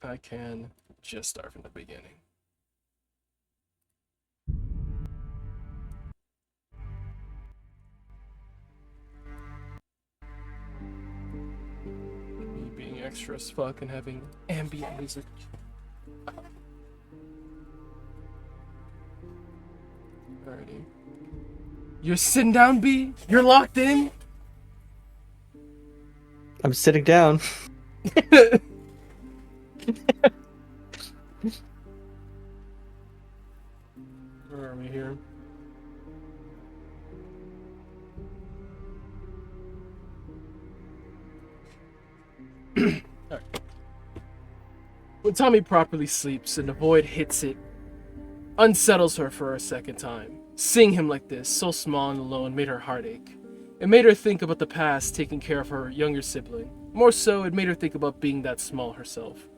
I can just start from the beginning. Me being extra as fuck and having ambient music. Alrighty. You're sitting down, B? You're locked in? I'm sitting down. Where are we here? Right. When Tommy properly sleeps and the void hits it, unsettles her for a second time. Seeing him like this, so small and alone, made her heart ache. It made her think about the past taking care of her younger sibling. More so, it made her think about being that small herself.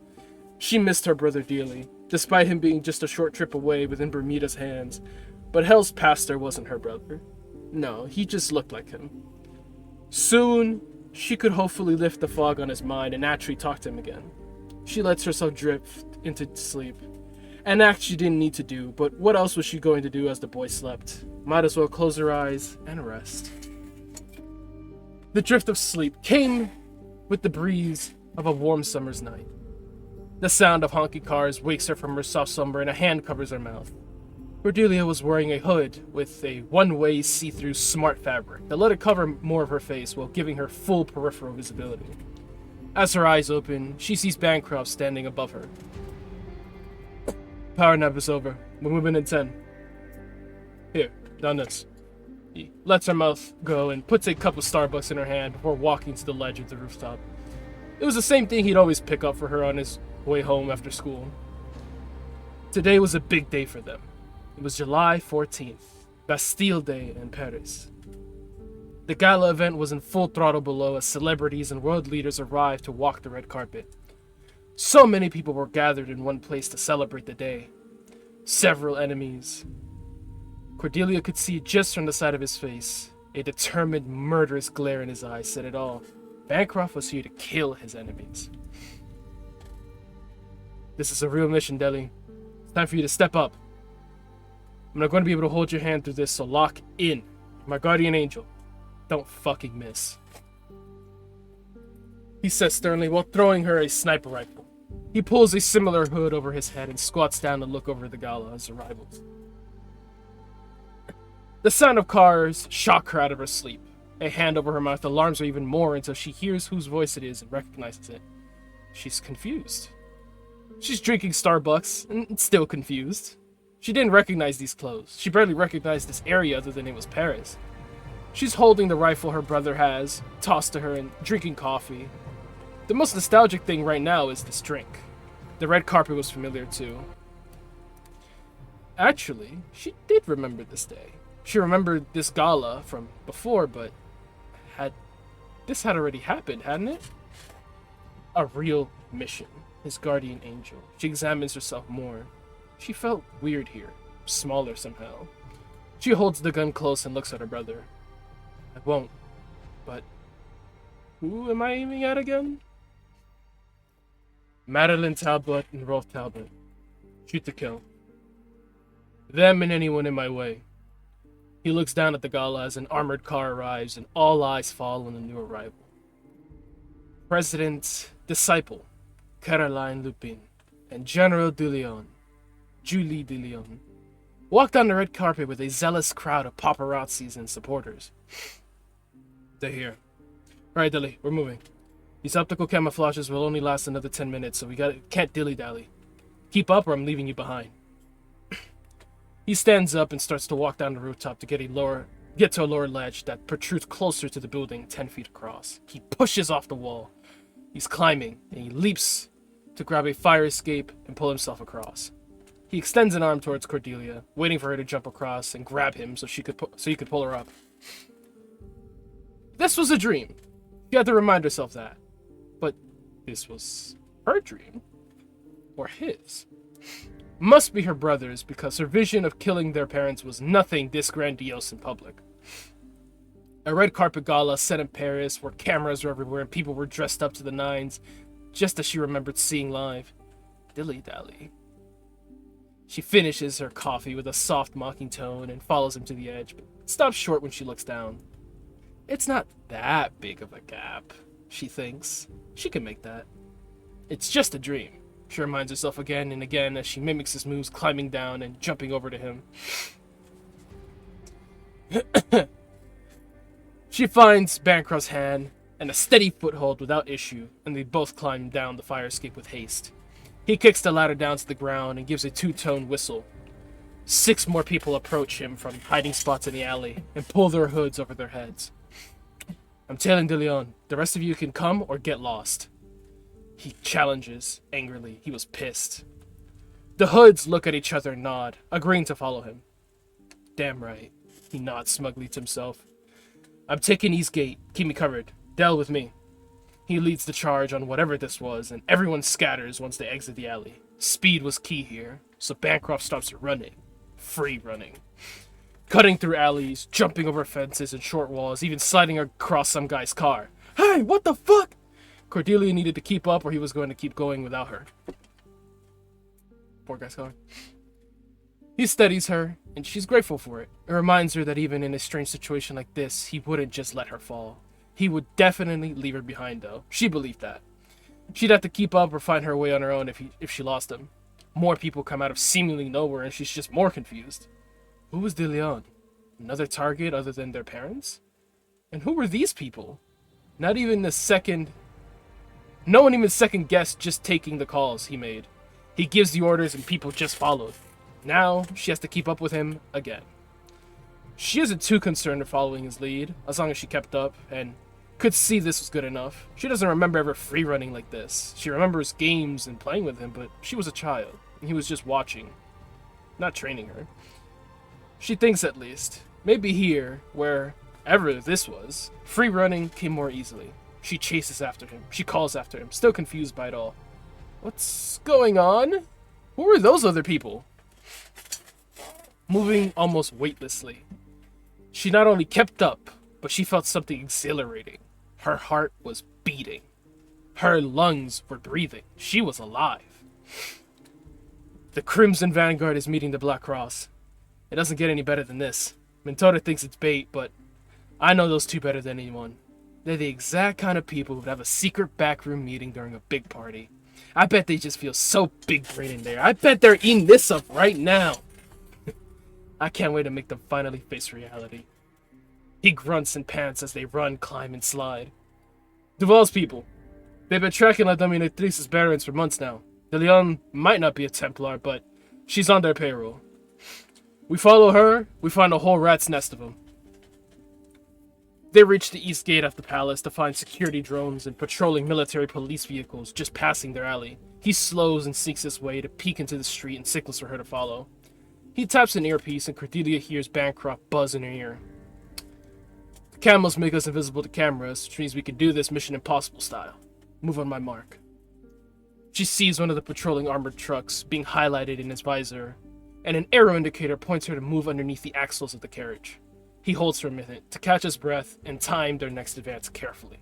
She missed her brother dearly, despite him being just a short trip away within Bermuda's hands. But Hell's pastor wasn't her brother. No, he just looked like him. Soon, she could hopefully lift the fog on his mind and actually talk to him again. She lets herself drift into sleep. An act she didn't need to do, but what else was she going to do as the boy slept? Might as well close her eyes and rest. The drift of sleep came with the breeze of a warm summer's night. The sound of honking cars wakes her from her soft slumber and a hand covers her mouth. Cordelia was wearing a hood with a one-way see-through smart fabric that let it cover more of her face while giving her full peripheral visibility. As her eyes open, she sees Bancroft standing above her. Power nap is over. We're moving in 10. Here, done this. He lets her mouth go and puts a cup of Starbucks in her hand before walking to the ledge of the rooftop. It was the same thing he'd always pick up for her on his way home after school. Today was a big day for them. It was July 14th, Bastille Day in Paris. The gala event was in full throttle below as celebrities and world leaders arrived to walk the red carpet. So many people were gathered in one place to celebrate the day. Several enemies. Cordelia could see just from the side of his face. A determined, murderous glare in his eyes said it all. Bancroft was here to kill his enemies. This is a real mission, Deli. It's time for you to step up. I'm not going to be able to hold your hand through this, so lock in. My guardian angel. Don't fucking miss. He says sternly while throwing her a sniper rifle. He pulls a similar hood over his head and squats down to look over the gala's arrivals. The sound of cars shock her out of her sleep. A hand over her mouth alarms her even more until she hears whose voice it is and recognizes it. She's confused. She's drinking Starbucks and still confused. She didn't recognize these clothes. She barely recognized this area other than it was Paris. She's holding the rifle her brother has, tossed to her, and drinking coffee. The most nostalgic thing right now is this drink. The red carpet was familiar too. Actually, she did remember this day. She remembered this gala from before, but this had already happened, hadn't it? A real mission. His guardian angel. She examines herself more. She felt weird here. Smaller somehow. She holds the gun close and looks at her brother. I won't. But who am I aiming at again? Madeline Talbot and Rolf Talbot. Shoot to kill. Them and anyone in my way. He looks down at the gala as an armored car arrives and all eyes fall on the new arrival. President Disciple, Caroline Lupin, and General Julie de Leon, walk down the red carpet with a zealous crowd of paparazzis and supporters. They're here. Alright, Dilly, we're moving. These optical camouflages will only last another 10 minutes, so can't dilly-dally. Keep up or I'm leaving you behind. He stands up and starts to walk down the rooftop to get to a lower ledge that protrudes closer to the building 10 feet across. He pushes off the wall. He's climbing, and he leaps to grab a fire escape and pull himself across. He extends an arm towards Cordelia, waiting for her to jump across and grab him so he could pull her up. This was a dream. She had to remind herself that. But this was her dream. Or his. Must be her brother's, because her vision of killing their parents was nothing this grandiose in public. A red carpet gala set in Paris where cameras were everywhere and people were dressed up to the nines, just as she remembered seeing live. Dilly-dally. She finishes her coffee with a soft, mocking tone and follows him to the edge, but stops short when she looks down. It's not that big of a gap, she thinks. She can make that. It's just a dream, she reminds herself again and again as she mimics his moves, climbing down and jumping over to him. She finds Bancroft's hand and a steady foothold without issue, and they both climb down the fire escape with haste. He kicks the ladder down to the ground and gives a two-tone whistle. 6 more people approach him from hiding spots in the alley and pull their hoods over their heads. I'm telling De Leon, the rest of you can come or get lost. He challenges angrily. He was pissed. The hoods look at each other and nod, agreeing to follow him. Damn right. He nods smugly to himself. I'm taking East Gate. Keep me covered. Del with me. He leads the charge on whatever this was, and everyone scatters once they exit the alley. Speed was key here, so Bancroft starts running. Free running. Cutting through alleys, jumping over fences and short walls, even sliding across some guy's car. Hey, what the fuck? Cordelia needed to keep up or he was going to keep going without her. Poor guy's car. He steadies her, and she's grateful for it. It reminds her that even in a strange situation like this, he wouldn't just let her fall. He would definitely leave her behind, though. She believed that. She'd have to keep up or find her way on her own if she lost him. More people come out of seemingly nowhere, and she's just more confused. Who was De Leon? Another target other than their parents? And who were these people? No one even second guessed just taking the calls he made. He gives the orders and people just followed. Now, she has to keep up with him again. She isn't too concerned with following his lead, as long as she kept up, and could see this was good enough. She doesn't remember ever free running like this. She remembers games and playing with him, but she was a child, and he was just watching, not training her. She thinks at least, maybe here, wherever this was, free running came more easily. She chases after him. She calls after him, still confused by it all. What's going on? Who are those other people? Moving almost weightlessly. She not only kept up, but she felt something exhilarating. Her heart was beating. Her lungs were breathing. She was alive. The Crimson Vanguard is meeting the Black Cross. It doesn't get any better than this. Mentora thinks it's bait, but I know those two better than anyone. They're the exact kind of people who would have a secret backroom meeting during a big party. I bet they just feel so big-brain in there. I bet they're eating this up right now. I can't wait to make them finally face reality. He grunts and pants as they run, climb, and slide. Duval's people. They've been tracking La Dominatrice's barons for months now. De Leon might not be a Templar, but she's on their payroll. We follow her, we find a whole rat's nest of them. They reach the east gate of the palace to find security drones and patrolling military police vehicles just passing their alley. He slows and seeks his way to peek into the street and signals for her to follow. He taps an earpiece and Cordelia hears Bancroft buzz in her ear. The camels make us invisible to cameras, which means we can do this Mission Impossible style. Move on my mark. She sees one of the patrolling armored trucks being highlighted in his visor, and an arrow indicator points her to move underneath the axles of the carriage. He holds for a minute to catch his breath and time their next advance carefully.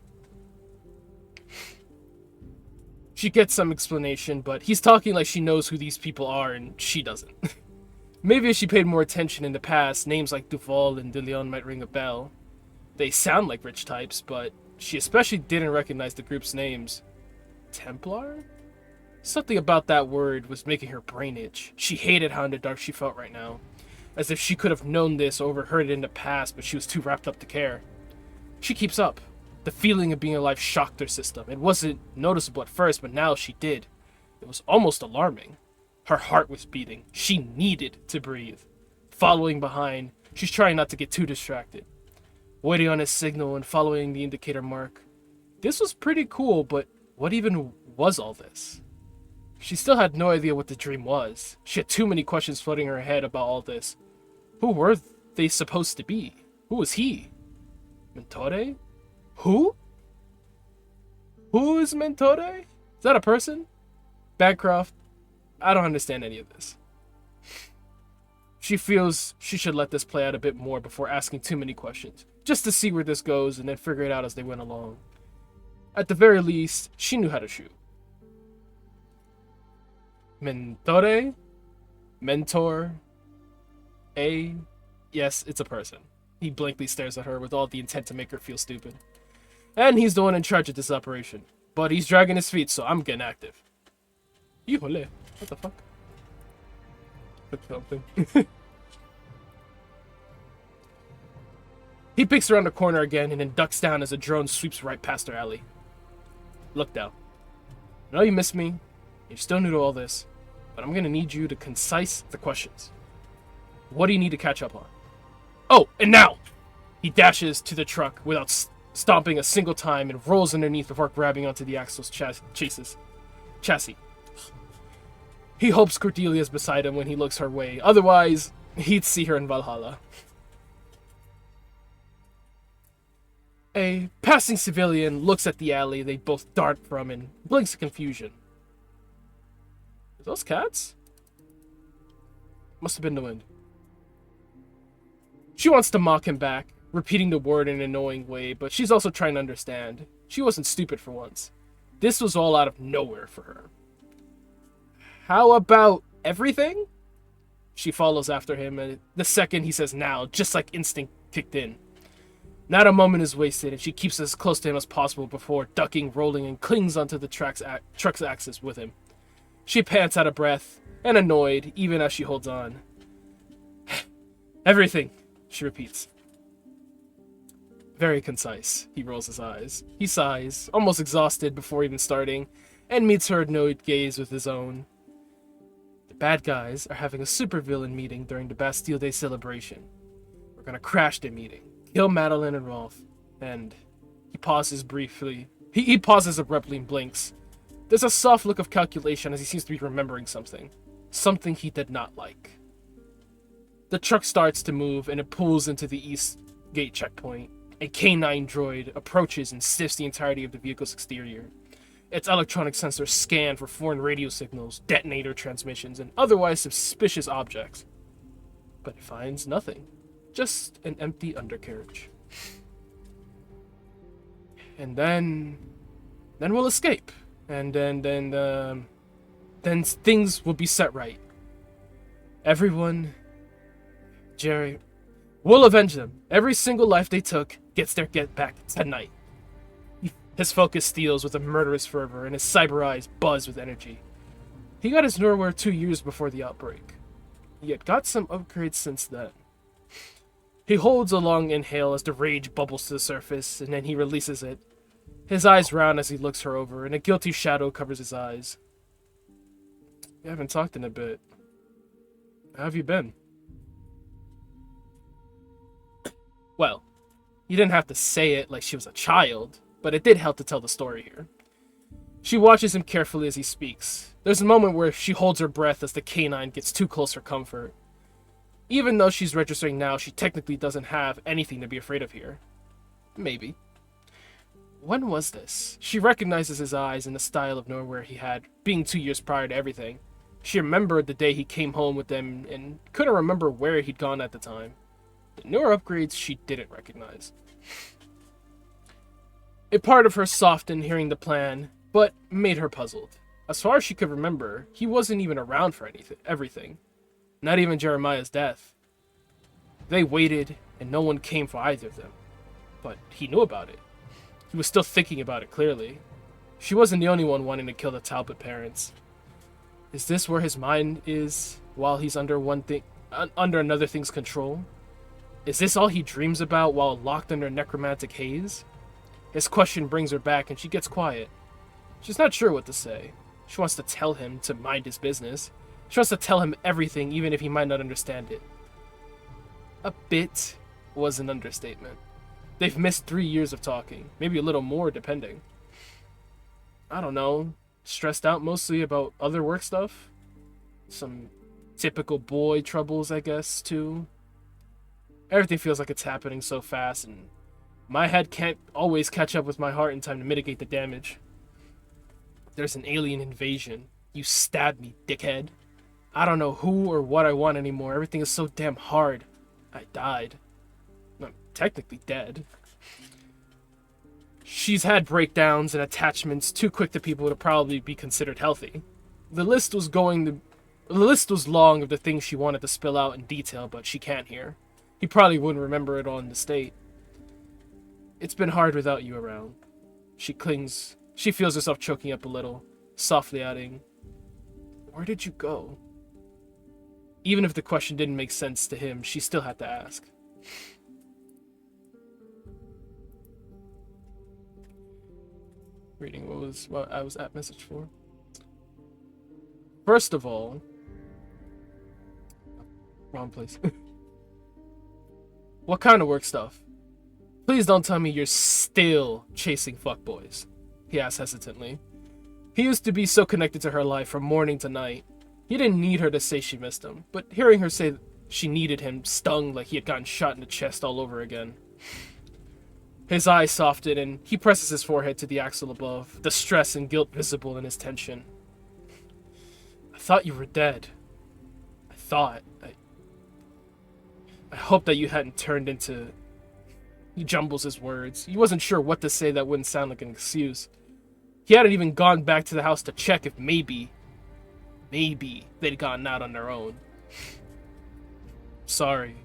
She gets some explanation, but he's talking like she knows who these people are and she doesn't. Maybe if she paid more attention in the past, names like Duval and De Leon might ring a bell. They sound like rich types, but she especially didn't recognize the group's names. Templar? Something about that word was making her brain itch. She hated how in the dark she felt right now. As if she could have known this or overheard it in the past, but she was too wrapped up to care. She keeps up. The feeling of being alive shocked her system. It wasn't noticeable at first, but now she did. It was almost alarming. Her heart was beating. She needed to breathe. Following behind, she's trying not to get too distracted. Waiting on his signal and following the indicator mark. This was pretty cool, but what even was all this? She still had no idea what the dream was. She had too many questions floating in her head about all this. Who were they supposed to be? Who was he? Mentore? Who? Who is Mentore? Is that a person? Bancroft? I don't understand any of this. She feels she should let this play out a bit more before asking too many questions, just to see where this goes and then figure it out as they went along. At the very least, she knew how to shoot. Mentore? Mentor? A? Yes, it's a person. He blankly stares at her with all the intent to make her feel stupid. And he's the one in charge of this operation. But he's dragging his feet, so I'm getting active. Híjole. What the fuck? That's something. He peeks around the corner again and then ducks down as a drone sweeps right past her alley. Look down. I know you missed me. You're still new to all this. But I'm going to need you to concise the questions. What do you need to catch up on? Oh, and now! He dashes to the truck without stomping a single time and rolls underneath before grabbing onto the axle's chassis. He hopes Cordelia's beside him when he looks her way. Otherwise, he'd see her in Valhalla. A passing civilian looks at the alley they both dart from and blinks in confusion. Are those cats? Must have been the wind. She wants to mock him back, repeating the word in an annoying way, but she's also trying to understand. She wasn't stupid for once. This was all out of nowhere for her. How about everything? She follows after him, and the second he says now, just like instinct kicked in. Not a moment is wasted, and she keeps as close to him as possible before ducking, rolling, and clings onto the truck's axis with him. She pants out of breath and annoyed, even as she holds on. Everything, she repeats. Very concise. He rolls his eyes. He sighs, almost exhausted before even starting, and meets her annoyed gaze with his own. The bad guys are having a supervillain meeting during the Bastille Day celebration. We're gonna crash the meeting, kill Madeline and Rolf, and he pauses briefly. He pauses abruptly and blinks. There's a soft look of calculation as he seems to be remembering something. Something he did not like. The truck starts to move and it pulls into the east gate checkpoint. A K9 droid approaches and sniffs the entirety of the vehicle's exterior. Its electronic sensors scan for foreign radio signals, detonator transmissions, and otherwise suspicious objects. But it finds nothing. Just an empty undercarriage. And then we'll escape. And then things will be set right. Everyone, Jerry, we'll avenge them. Every single life they took gets their get back tonight. His focus steals with a murderous fervor, and his cyber eyes buzz with energy. He got his Norware 2 years before the outbreak. He had got some upgrades since then. He holds a long inhale as the rage bubbles to the surface, and then he releases it. His eyes round as he looks her over, and a guilty shadow covers his eyes. We haven't talked in a bit. How have you been? Well, you didn't have to say it like she was a child, but it did help to tell the story here. She watches him carefully as he speaks. There's a moment where she holds her breath as the K9 gets too close for comfort. Even though she's registering now, she technically doesn't have anything to be afraid of here. Maybe. When was this? She recognizes his eyes and the style of Norware he had, being 2 years prior to everything. She remembered the day he came home with them and couldn't remember where he'd gone at the time. The newer upgrades she didn't recognize. A part of her softened hearing the plan, but made her puzzled. As far as she could remember, he wasn't even around for everything. Not even Jeremiah's death. They waited, and no one came for either of them. But he knew about it. He was still thinking about it clearly. She wasn't the only one wanting to kill the Talbot parents. Is this where his mind is while he's under another thing's control? Is this all he dreams about while locked under necromantic haze? His question brings her back and she gets quiet. She's not sure what to say. She wants to tell him to mind his business. She wants to tell him everything even if he might not understand it. A bit was an understatement. They've missed 3 years of talking. Maybe a little more, depending. I don't know. Stressed out mostly about other work stuff? Some typical boy troubles, I guess, too. Everything feels like it's happening so fast, and my head can't always catch up with my heart in time to mitigate the damage. There's an alien invasion. You stabbed me, dickhead. I don't know who or what I want anymore. Everything is so damn hard. I died. I'm technically dead. She's had breakdowns and attachments too quick to people to probably be considered healthy. The list was long of the things she wanted to spill out in detail, but she can't here. He probably wouldn't remember it all in the state. It's been hard without you around. She clings. She feels herself choking up a little, softly adding, "Where did you go?" Even if the question didn't make sense to him, she still had to ask. Reading what I was at message for. First of all, wrong place. What kind of work stuff? Please don't tell me you're still chasing fuckboys, he asked hesitantly. He used to be so connected to her life from morning to night. He didn't need her to say she missed him, but hearing her say she needed him stung like he had gotten shot in the chest all over again. His eyes softened and he presses his forehead to the axle above, the stress and guilt visible in his tension. I thought you were dead. I hoped that you hadn't turned into... He jumbles his words. He wasn't sure what to say that wouldn't sound like an excuse. He hadn't even gone back to the house to check if maybe they'd gotten out on their own. Sorry.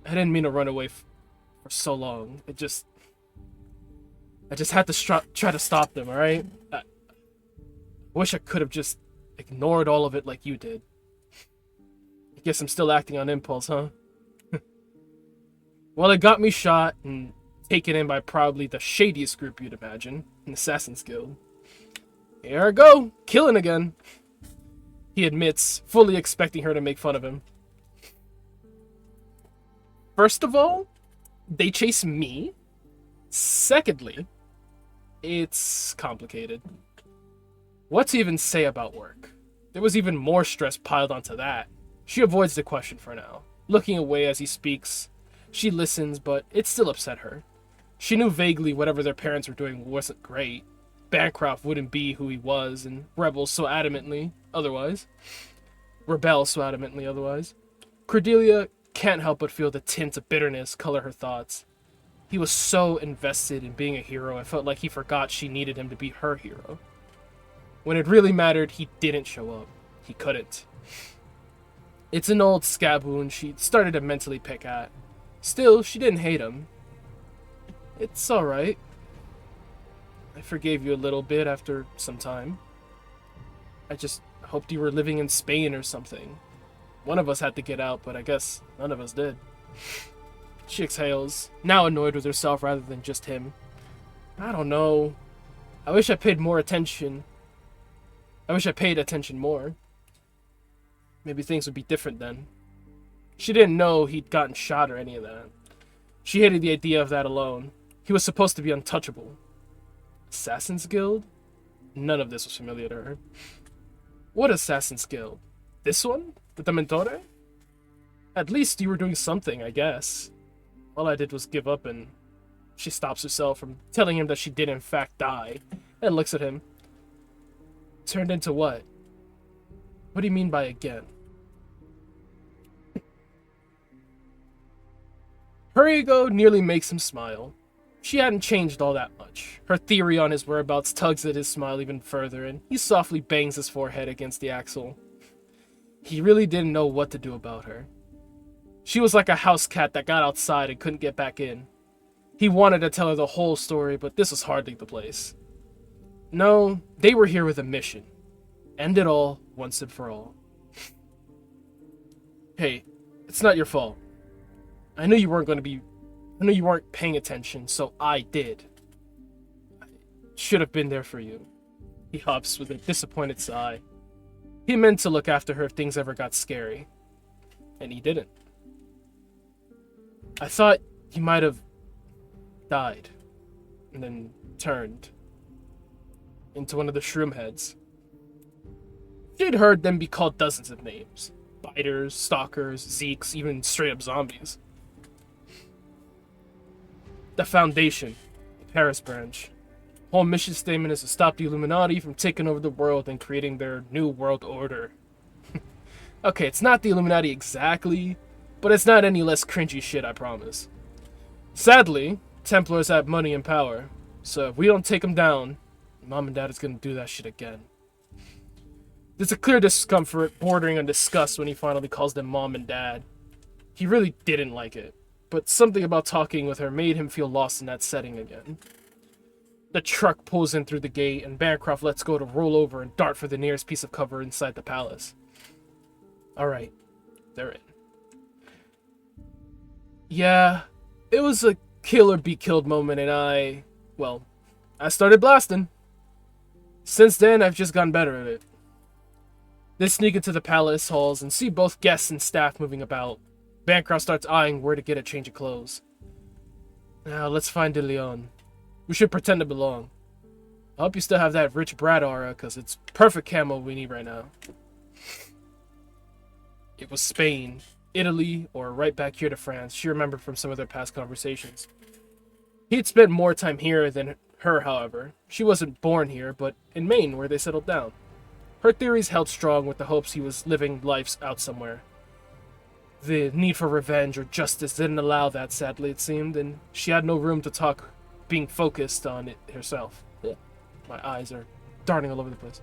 I didn't mean to run away for so long. I just had to try to stop them, alright? I wish I could have just ignored all of it like you did. I guess I'm still acting on impulse, huh? Well, it got me shot and taken in by probably the shadiest group you'd imagine, an Assassin's Guild. Here I go, killing again. He admits, fully expecting her to make fun of him. First of all, they chase me. Secondly, it's complicated. What to even say about work? There was even more stress piled onto that. She avoids the question for now, looking away as he speaks. She listens, but it still upset her. She knew vaguely whatever their parents were doing wasn't great. Bancroft wouldn't be who he was, and rebel so adamantly otherwise. Cordelia can't help but feel the tint of bitterness color her thoughts. He was so invested in being a hero, it felt like he forgot she needed him to be her hero. When it really mattered, he didn't show up. He couldn't. It's an old scab wound she started to mentally pick at. Still, she didn't hate him. It's alright. I forgave you a little bit after some time. I just hoped you were living in Spain or something. One of us had to get out, but I guess none of us did. She exhales, now annoyed with herself rather than just him. I don't know. I wish I paid attention more. Maybe things would be different then. She didn't know he'd gotten shot or any of that. She hated the idea of that alone. He was supposed to be untouchable. Assassin's Guild? None of this was familiar to her. What Assassin's Guild? This one? The Dementore? At least you were doing something, I guess. All I did was give up, and she stops herself from telling him that she did in fact die, and looks at him. Turned into what? What do you mean by again? Her ego nearly makes him smile. She hadn't changed all that much. Her theory on his whereabouts tugs at his smile even further, and he softly bangs his forehead against the axle. He really didn't know what to do about her. She was like a house cat that got outside and couldn't get back in. He wanted to tell her the whole story, but this was hardly the place. No, they were here with a mission. End it all, once and for all. Hey, it's not your fault. I knew you weren't paying attention, so I did. I should have been there for you. He hops with a disappointed sigh. He meant to look after her if things ever got scary. And he didn't. I thought he might have died. And then turned into one of the shroom heads. She'd heard them be called dozens of names. Biters, stalkers, Zeeks, even straight-up zombies. The Foundation, the Paris branch. Whole mission statement is to stop the Illuminati from taking over the world and creating their new world order. Okay, it's not the Illuminati exactly, but it's not any less cringy shit, I promise. Sadly, Templars have money and power, so if we don't take them down, Mom and Dad is gonna do that shit again. There's a clear discomfort bordering on disgust when he finally calls them Mom and Dad. He really didn't like it, but something about talking with her made him feel lost in that setting again. The truck pulls in through the gate, and Bancroft lets go to roll over and dart for the nearest piece of cover inside the palace. Alright, they're in. Yeah, it was a kill or be killed moment, and I started blasting. Since then, I've just gotten better at it. They sneak into the palace halls and see both guests and staff moving about. Bancroft starts eyeing where to get a change of clothes. Now, let's find De Leon. We should pretend to belong. I hope you still have that rich brat aura, because it's perfect camo we need right now. It was Spain, Italy, or right back here to France, she remembered from some of their past conversations. He'd spent more time here than her, however. She wasn't born here, but in Maine, where they settled down. Her theories held strong with the hopes he was living life out somewhere. The need for revenge or justice didn't allow that, sadly it seemed, and she had no room to talk, being focused on it herself. My eyes are darting all over the place.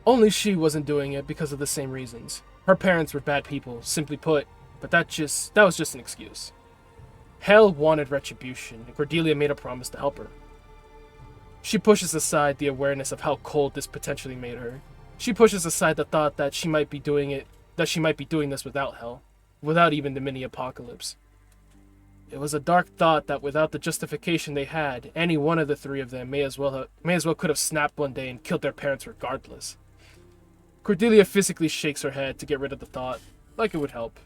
Only she wasn't doing it because of the same reasons. Her parents were bad people, simply put, but that was just an excuse. Hell wanted retribution, and Cordelia made a promise to help her. She pushes aside the awareness of how cold this potentially made her. She pushes aside the thought that she might be doing this without hell, without even the mini-apocalypse. It was a dark thought that without the justification they had, any one of the three of them may as well could have snapped one day and killed their parents regardless. Cordelia physically shakes her head to get rid of the thought, like it would help.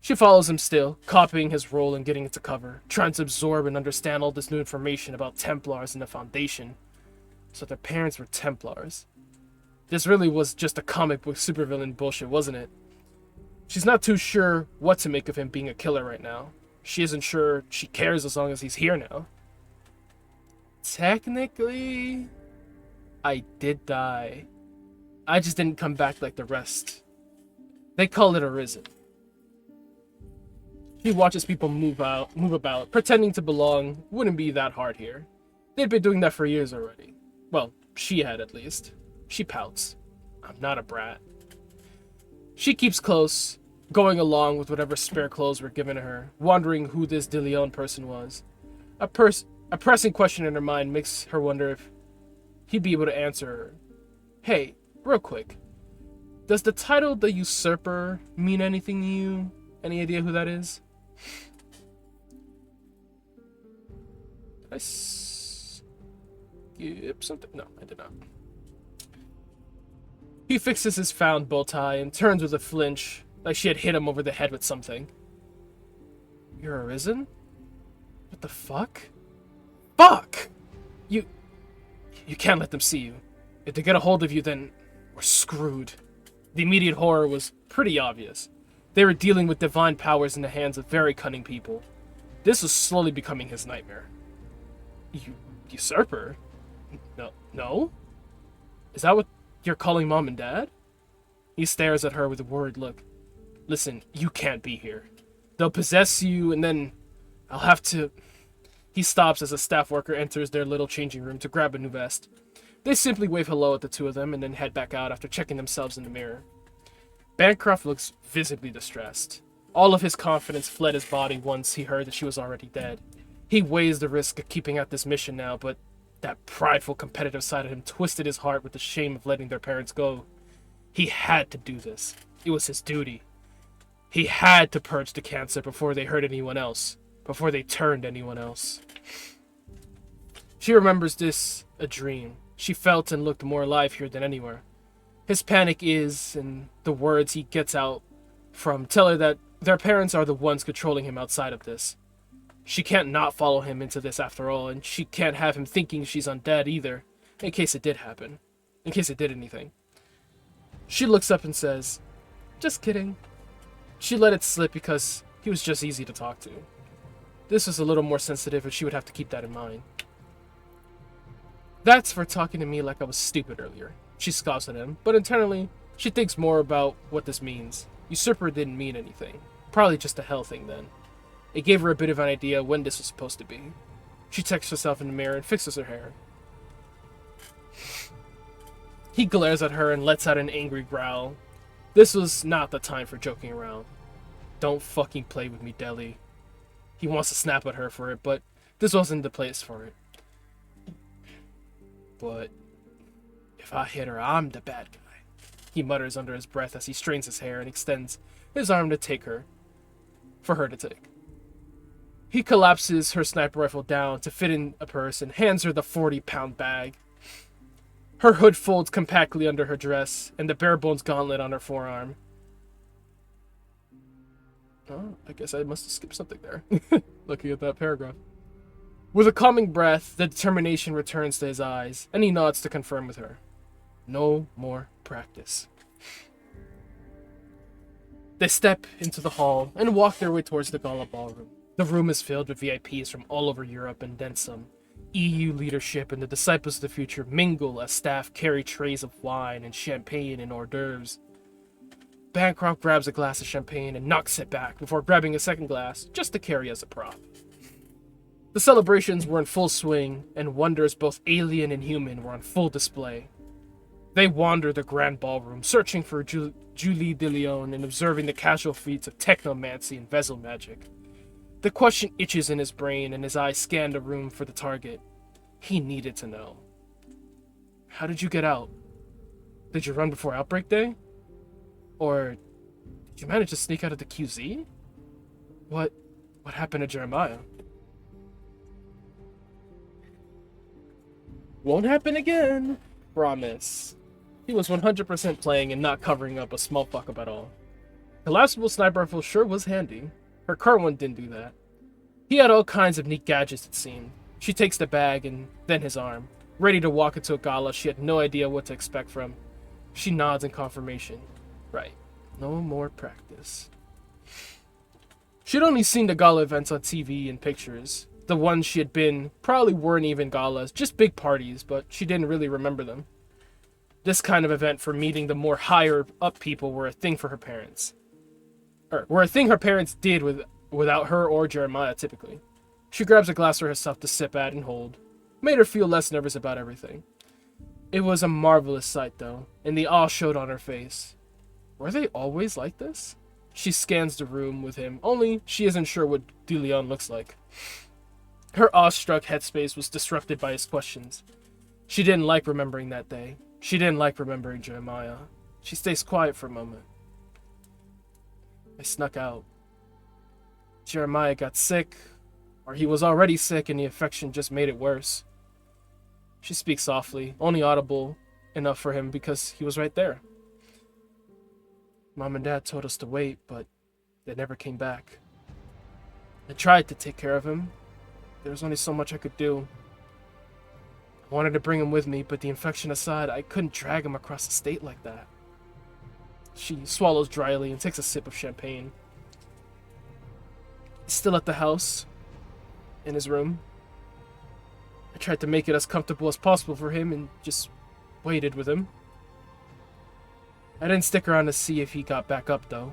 She follows him still, copying his role and getting into cover, trying to absorb and understand all this new information about Templars and the Foundation. So their parents were Templars. This really was just a comic book supervillain bullshit, wasn't it? She's not too sure what to make of him being a killer right now. She isn't sure she cares as long as he's here now. Technically, I did die. I just didn't come back like the rest. They call it arisen. He watches people move about, pretending to belong wouldn't be that hard here. They'd been doing that for years already. Well, she had at least. She pouts. I'm not a brat. She keeps close, going along with whatever spare clothes were given to her, wondering who this De Leon person was. A pressing question in her mind makes her wonder if he'd be able to answer her. Hey, real quick. Does the title The Usurper mean anything to you? Any idea who that is? Did I skip something? No, I did not. He fixes his found bow tie and turns with a flinch, like she had hit him over the head with something. You're arisen? What the fuck? Fuck! You can't let them see you. If they get a hold of you, then we're screwed. The immediate horror was pretty obvious. They were dealing with divine powers in the hands of very cunning people. This was slowly becoming his nightmare. Usurper? No? Is that what you're calling Mom and Dad? He stares at her with a worried look. Listen, you can't be here. They'll possess you, and then I'll have to... He stops as a staff worker enters their little changing room to grab a new vest. They simply wave hello at the two of them and then head back out after checking themselves in the mirror. Bancroft looks visibly distressed. All of his confidence fled his body once he heard that she was already dead. He weighs the risk of keeping out this mission now, but that prideful competitive side of him twisted his heart with the shame of letting their parents go. He had to do this. It was his duty. He had to purge the cancer before they hurt anyone else, before they turned anyone else. She remembers this a dream. She felt and looked more alive here than anywhere. His panic is, and the words he gets out from tell her that their parents are the ones controlling him outside of this. She can't not follow him into this after all, and she can't have him thinking she's undead either, in case it did happen. In case it did anything. She looks up and says, "Just kidding." She let it slip because he was just easy to talk to. This was a little more sensitive, and she would have to keep that in mind. That's for talking to me like I was stupid earlier. She scoffs at him, but internally, she thinks more about what this means. Usurper didn't mean anything. Probably just a hell thing then. It gave her a bit of an idea when this was supposed to be. She checks herself in the mirror and fixes her hair. He glares at her and lets out an angry growl. This was not the time for joking around. Don't fucking play with me, Deli. He wants to snap at her for it, but this wasn't the place for it. But if I hit her, I'm the bad guy. He mutters under his breath as he strains his hair and extends his arm to take her. For her to take. He collapses her sniper rifle down to fit in a purse and hands her the 40-pound bag. Her hood folds compactly under her dress, and the bare-bones gauntlet on her forearm. Oh, I guess I must have skipped something there. Looking at that paragraph. With a calming breath, the determination returns to his eyes, and he nods to confirm with her. No more practice. They step into the hall and walk their way towards the gala ballroom. The room is filled with VIPs from all over Europe and then some. EU leadership and the disciples of the future mingle as staff carry trays of wine and champagne and hors d'oeuvres. Bancroft grabs a glass of champagne and knocks it back before grabbing a second glass just to carry as a prop. The celebrations were in full swing, and wonders both alien and human were on full display. They wander the grand ballroom, searching for Julie de Leon and observing the casual feats of technomancy and vessel magic. The question itches in his brain, and his eyes scan the room for the target. He needed to know. How did you get out? Did you run before Outbreak Day? Or did you manage to sneak out of the QZ? What happened to Jeremiah? Won't happen again. Promise. He was 100% playing and not covering up a small fuck up at all. Collapsible sniper rifle sure was handy. Her current one didn't do that. He had all kinds of neat gadgets, it seemed. She takes the bag and then his arm. Ready to walk into a gala she had no idea what to expect from. She nods in confirmation. Right. No more practice. She'd only seen the gala events on TV and pictures. The ones she had been probably weren't even galas, just big parties, but she didn't really remember them. This kind of event for meeting the more higher up people were a thing for her parents. Were a thing her parents did without her or Jeremiah, typically. She grabs a glass for herself to sip at and hold. Made her feel less nervous about everything. It was a marvelous sight, though, and the awe showed on her face. Were they always like this? She scans the room with him, only she isn't sure what De Leon looks like. Her awestruck headspace was disrupted by his questions. She didn't like remembering that day. She didn't like remembering Jeremiah. She stays quiet for a moment. I snuck out. Jeremiah got sick, or he was already sick and the infection just made it worse. She speaks softly, only audible enough for him because he was right there. Mom and Dad told us to wait, but they never came back. I tried to take care of him. There was only so much I could do. I wanted to bring him with me, but the infection aside, I couldn't drag him across the state like that. She swallows dryly and takes a sip of champagne. He's still at the house, in his room. I tried to make it as comfortable as possible for him and just waited with him. I didn't stick around to see if he got back up, though.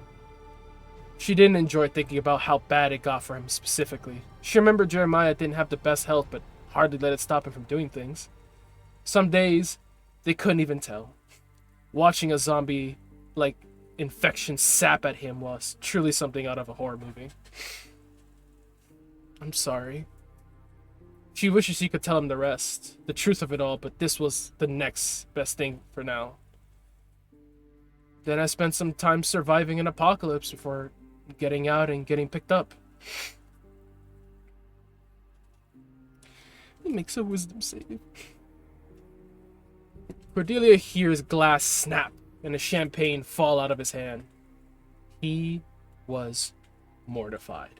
She didn't enjoy thinking about how bad it got for him specifically. She remembered Jeremiah didn't have the best health, but hardly let it stop him from doing things. Some days, they couldn't even tell. Watching a zombie infection sap at him was truly something out of a horror movie. I'm sorry. She wishes she could tell him the rest, the truth of it all, but this was the next best thing for now. Then I spent some time surviving an apocalypse before getting out and getting picked up. He makes a wisdom save. Cordelia hears glass snap and the champagne fall out of his hand. He was mortified.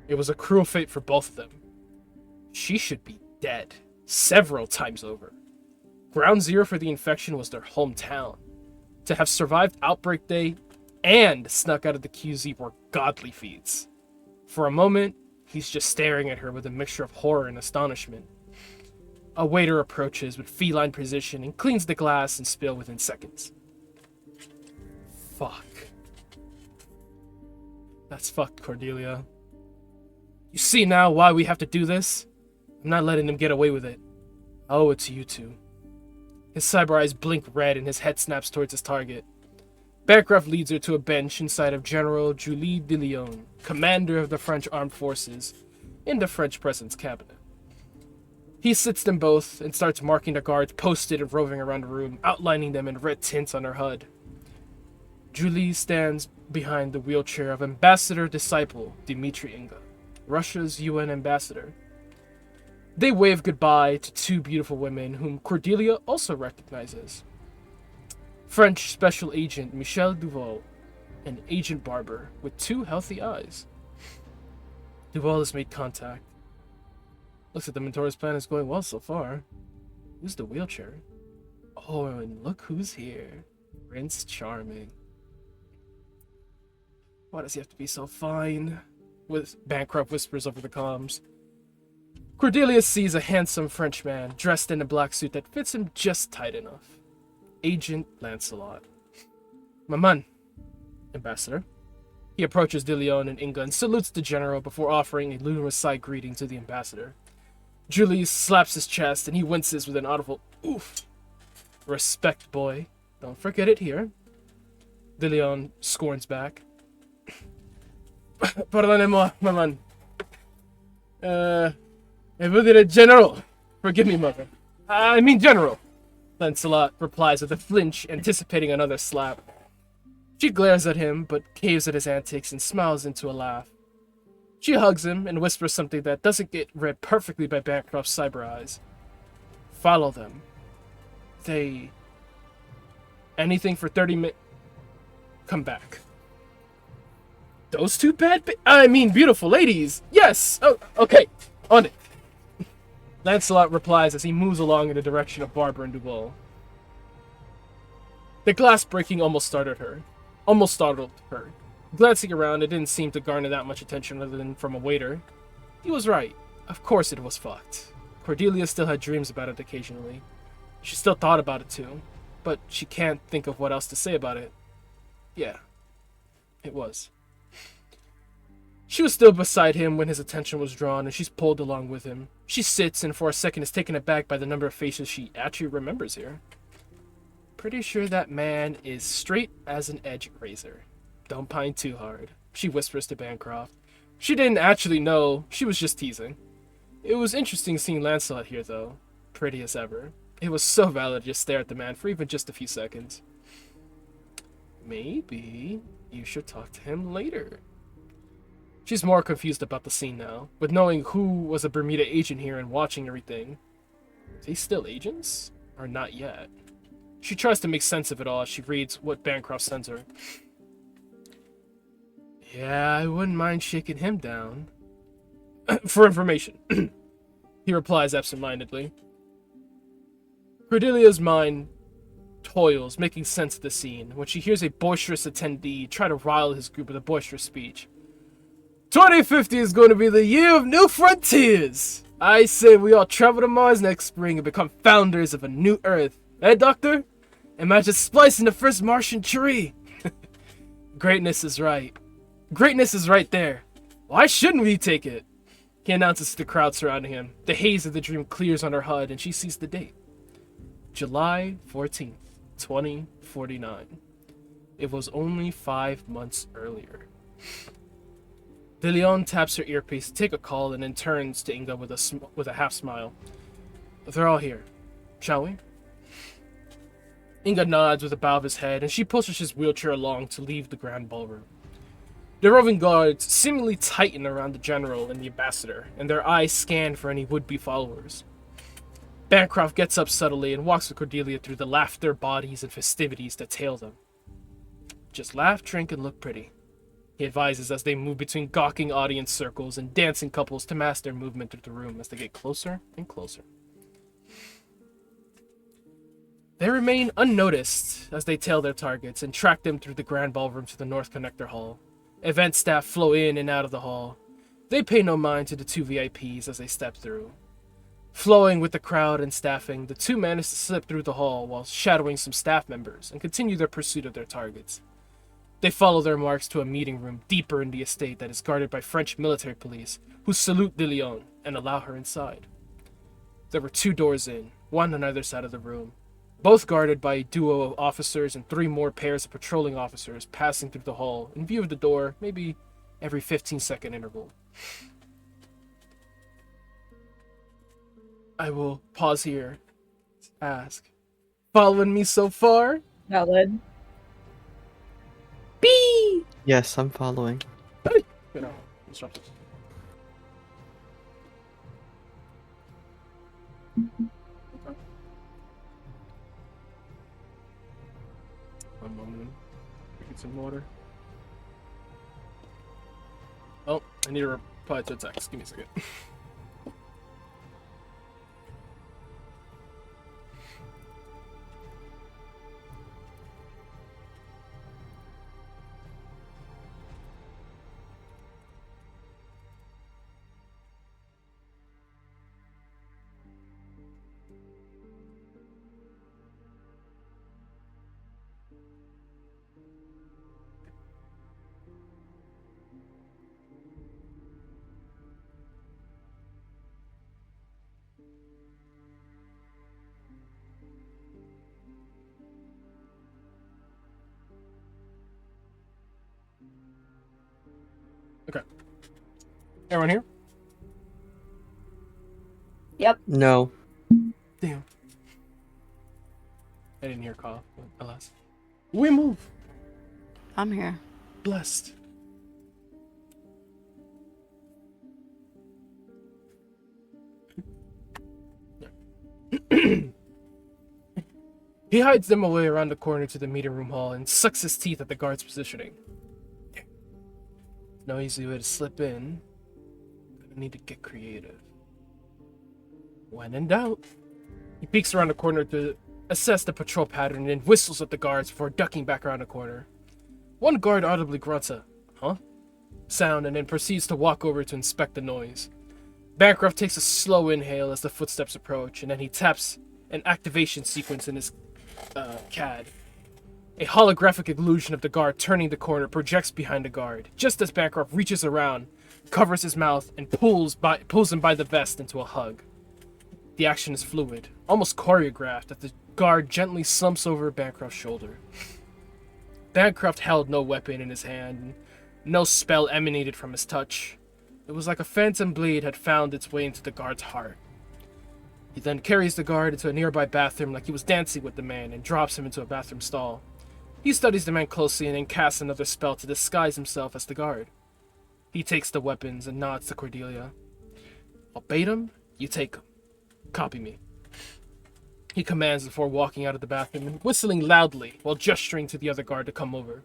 It was a cruel fate for both of them. She should be dead several times over. Ground zero for the infection was their hometown. To have survived Outbreak Day and snuck out of the QZ were godly feats. For a moment, he's just staring at her with a mixture of horror and astonishment. A waiter approaches with feline precision and cleans the glass and spill within seconds. Fuck. That's fucked, Cordelia. You see now why we have to do this? I'm not letting them get away with it. I owe it to you two. His cyber eyes blink red and his head snaps towards his target. Bancroft leads her to a bench inside of General Julie de Lyon, commander of the French armed forces, in the French president's cabinet. He sits them both and starts marking the guards posted and roving around the room, outlining them in red tints on her HUD. Julie stands behind the wheelchair of Ambassador Disciple Dmitry Inga, Russia's UN ambassador. They wave goodbye to two beautiful women whom Cordelia also recognizes. French Special Agent Michel Duval and Agent Barber with two healthy eyes. Duval has made contact. Looks like the Mentor's plan is going well so far. Who's the wheelchair? Oh, and look who's here. Prince Charming. Why does he have to be so fine? Bancroft whispers over the comms. Cordelia sees a handsome Frenchman dressed in a black suit that fits him just tight enough. Agent Lancelot. Maman, Ambassador. He approaches De Leon and Inga and salutes the general before offering a ludicrous side greeting to the ambassador. Julie slaps his chest and he winces with an audible oof. Respect, boy. Don't forget it here. De Leon scorns back. Pardonnez-moi, maman. Vous dire general. Forgive me, mother. I mean general. Lancelot replies with a flinch, anticipating another slap. She glares at him, but caves at his antics and smiles into a laugh. She hugs him and whispers something that doesn't get read perfectly by Bancroft's cyber eyes. Follow them. They... Anything for 30 minutes... Come back. Those two beautiful ladies! Yes! Oh, okay. On it. Lancelot replies as he moves along in the direction of Barber and Duval. The glass breaking almost startled her. Glancing around, it didn't seem to garner that much attention other than from a waiter. He was right. Of course it was fucked. Cordelia still had dreams about it occasionally. She still thought about it too, but she can't think of what else to say about it. Yeah, it was. She was still beside him when his attention was drawn, and she's pulled along with him. She sits and for a second is taken aback by the number of faces she actually remembers here. Pretty sure that man is straight as an edge razor. Don't pine too hard, she whispers to Bancroft. She didn't actually know, she was just teasing. It was interesting seeing Lancelot here though. Pretty as ever. It was so valid to just stare at the man for even just a few seconds. Maybe you should talk to him later. She's more confused about the scene now, with knowing who was a Bermuda agent here and watching everything. Are they still agents? Or not yet? She tries to make sense of it all as she reads what Bancroft sends her. Yeah, I wouldn't mind shaking him down. For information. He replies absentmindedly. Cordelia's mind toils, making sense of the scene, when she hears a boisterous attendee try to rile his group with a boisterous speech. 2050 is going to be the year of new frontiers! I say we all travel to Mars next spring and become founders of a new Earth. Eh, Doctor? Imagine splicing the first Martian tree! Greatness is right. Greatness is right there. Why shouldn't we take it? He announces to the crowd surrounding him. The haze of the dream clears on her HUD and she sees the date. July 14th, 2049. It was only 5 months earlier. De Leon taps her earpiece to take a call and then turns to Inga with a half smile. They're all here. Shall we? Inga nods with a bow of his head, and she pushes his wheelchair along to leave the grand ballroom. The roving guards seemingly tighten around the general and the ambassador, and their eyes scan for any would-be followers. Bancroft gets up subtly and walks with Cordelia through the laughter, bodies, and festivities that tail them. Just laugh, drink, and look pretty, he advises as they move between gawking audience circles and dancing couples to mask their movement through the room as they get closer and closer. They remain unnoticed as they tail their targets and track them through the grand ballroom to the North Connector Hall. Event staff flow in and out of the hall. They pay no mind to the two VIPs as they step through. Flowing with the crowd and staffing, the two manage to slip through the hall while shadowing some staff members and continue their pursuit of their targets. They follow their marks to a meeting room deeper in the estate that is guarded by French military police, who salute De Leon and allow her inside. There were 2 doors in, one on either side of the room, both guarded by a duo of officers and 3 more pairs of patrolling officers passing through the hall in view of the door, maybe every 15-second interval. I will pause here to ask. Following me so far? Valid. B! Yes, I'm following. Hey! You know, disruptive. One moment. Get some water. Oh, I need to reply to a text. Give me a second. Okay. Everyone here? Yep. No. Damn. I didn't hear call, but alas. We move. I'm here. Blessed. He hides them away around the corner to the meeting room hall and sucks his teeth at the guard's positioning. No easy way to slip in. Gonna need to get creative. When in doubt, he peeks around the corner to assess the patrol pattern and whistles at the guards before ducking back around the corner. One guard audibly grunts a "huh?" sound and then proceeds to walk over to inspect the noise. Bancroft takes a slow inhale as the footsteps approach, and then he taps an activation sequence in his CAD. A holographic illusion of the guard turning the corner projects behind the guard, just as Bancroft reaches around, covers his mouth, and pulls him by the vest into a hug. The action is fluid, almost choreographed, as the guard gently slumps over Bancroft's shoulder. Bancroft held no weapon in his hand, and no spell emanated from his touch. It was like a phantom blade had found its way into the guard's heart. He then carries the guard into a nearby bathroom like he was dancing with the man and drops him into a bathroom stall. He studies the man closely and then casts another spell to disguise himself as the guard. He takes the weapons and nods to Cordelia. I'll bait him, you take him. Copy me. He commands before walking out of the bathroom and whistling loudly while gesturing to the other guard to come over.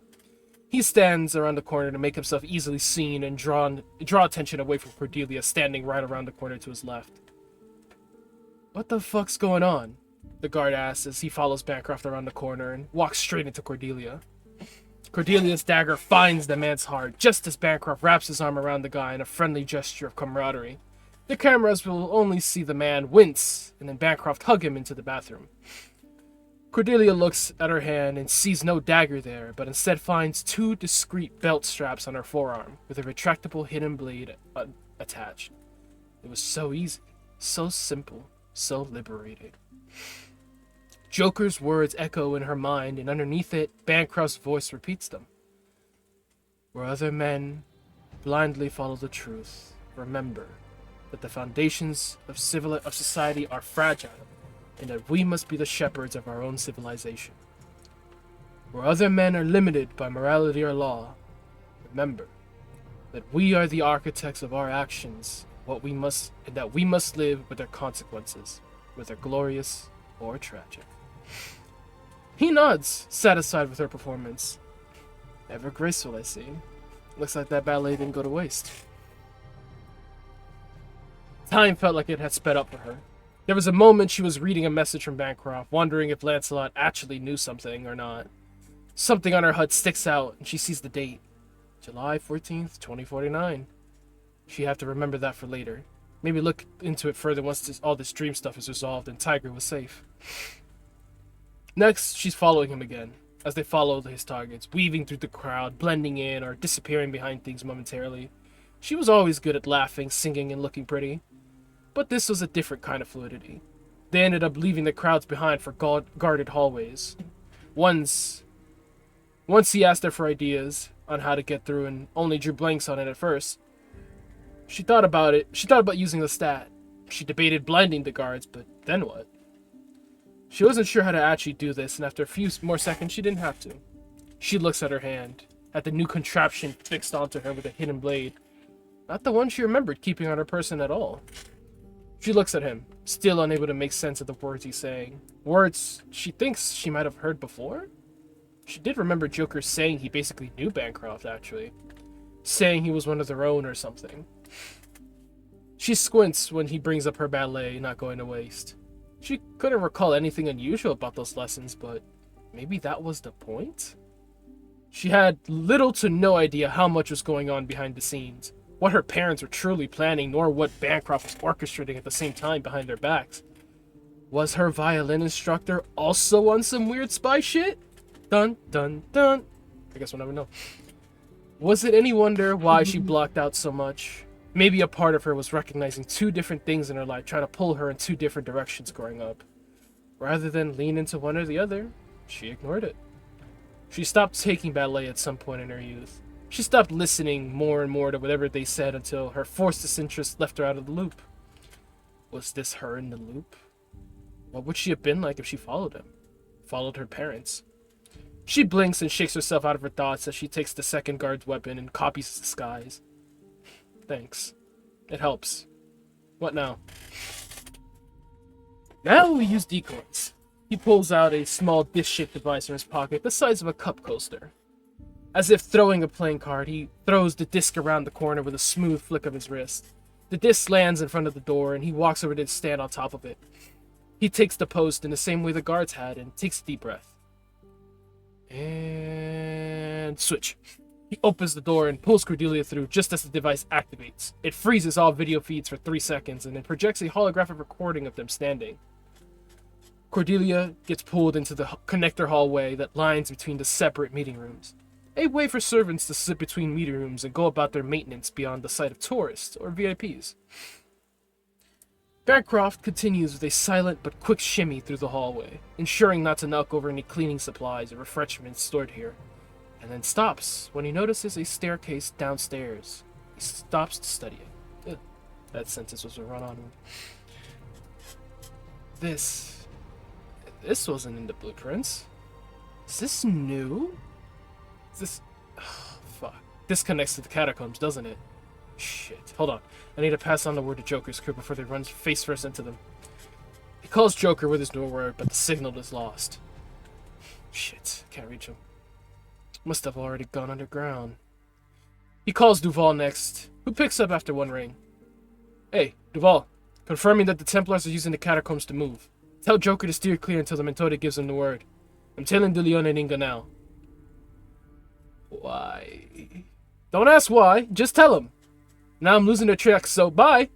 He stands around the corner to make himself easily seen and draw attention away from Cordelia standing right around the corner to his left. What the fuck's going on? The guard asks as he follows Bancroft around the corner and walks straight into Cordelia. Cordelia's dagger finds the man's heart just as Bancroft wraps his arm around the guy in a friendly gesture of camaraderie. The cameras will only see the man wince and then Bancroft hug him into the bathroom. Cordelia looks at her hand and sees no dagger there, but instead finds 2 discreet belt straps on her forearm with a retractable hidden blade attached. It was so easy, so simple, so liberating. Joker's words echo in her mind, and underneath it, Bancroft's voice repeats them. Where other men blindly follow the truth, remember that the foundations of society are fragile, and that we must be the shepherds of our own civilization. Where other men are limited by morality or law, remember that we are the architects of our actions, and that we must live with their consequences, whether glorious or tragic. He nods, satisfied with her performance. Ever graceful, I see. Looks like that ballet didn't go to waste. Time felt like it had sped up for her. There was a moment she was reading a message from Bancroft, wondering if Lancelot actually knew something or not. Something on her HUD sticks out, and she sees the date. July 14th, 2049. She'd have to remember that for later. Maybe look into it further once all this dream stuff is resolved and Tiger was safe. Next, she's following him again, as they follow his targets, weaving through the crowd, blending in, or disappearing behind things momentarily. She was always good at laughing, singing, and looking pretty. But this was a different kind of fluidity. They ended up leaving the crowds behind for guarded hallways. Once he asked her for ideas on how to get through and only drew blanks on it at first. She thought about it. She thought about using the stat. She debated blinding the guards, but then what? She wasn't sure how to actually do this, and after a few more seconds, she didn't have to. She looks at her hand, at the new contraption fixed onto her with a hidden blade. Not the one she remembered keeping on her person at all. She looks at him, still unable to make sense of the words he's saying. Words she thinks she might have heard before? She did remember Joker saying he basically knew Bancroft, actually. Saying he was one of their own or something. She squints when he brings up her ballet not going to waste. She couldn't recall anything unusual about those lessons, but maybe that was the point? She had little to no idea how much was going on behind the scenes, what her parents were truly planning, nor what Bancroft was orchestrating at the same time behind their backs. Was her violin instructor also on some weird spy shit? Dun, dun, dun. I guess we'll never know. Was it any wonder why she blocked out so much? Maybe a part of her was recognizing two different things in her life, trying to pull her in two different directions growing up. Rather than lean into one or the other, she ignored it. She stopped taking ballet at some point in her youth. She stopped listening more and more to whatever they said until her forced disinterest left her out of the loop. Was this her in the loop? What would she have been like if she followed him? Followed her parents? She blinks and shakes herself out of her thoughts as she takes the second guard's weapon and copies his disguise. Thanks. It helps. What now? Now we use decoys. He pulls out a small dish-shaped device from his pocket the size of a cup coaster. As if throwing a playing card, he throws the disc around the corner with a smooth flick of his wrist. The disc lands in front of the door and he walks over to stand on top of it. He takes the post in the same way the guards had and takes a deep breath. And switch. He opens the door and pulls Cordelia through just as the device activates. It freezes all video feeds for 3 seconds and then projects a holographic recording of them standing. Cordelia gets pulled into the connector hallway that lines between the separate meeting rooms. A way for servants to slip between meeting rooms and go about their maintenance beyond the sight of tourists or VIPs. Bancroft continues with a silent but quick shimmy through the hallway, ensuring not to knock over any cleaning supplies or refreshments stored here, and then stops when he notices a staircase downstairs. He stops to study it. That sentence was a run-on one. This wasn't in the blueprints. Is this new? Is this... Oh, fuck. This connects to the catacombs, doesn't it? Shit. Hold on. I need to pass on the word to Joker's crew before they run face first into them. He calls Joker with his new word, but the signal is lost. Shit. Can't reach him. Must have already gone underground. He calls Duval next, who picks up after one ring. Hey, Duval. Confirming that the Templars are using the catacombs to move. Tell Joker to steer clear until the Mentore gives him the word. I'm telling De Leon and Inga now. Why? Don't ask why, just tell him. Now I'm losing the track, so bye!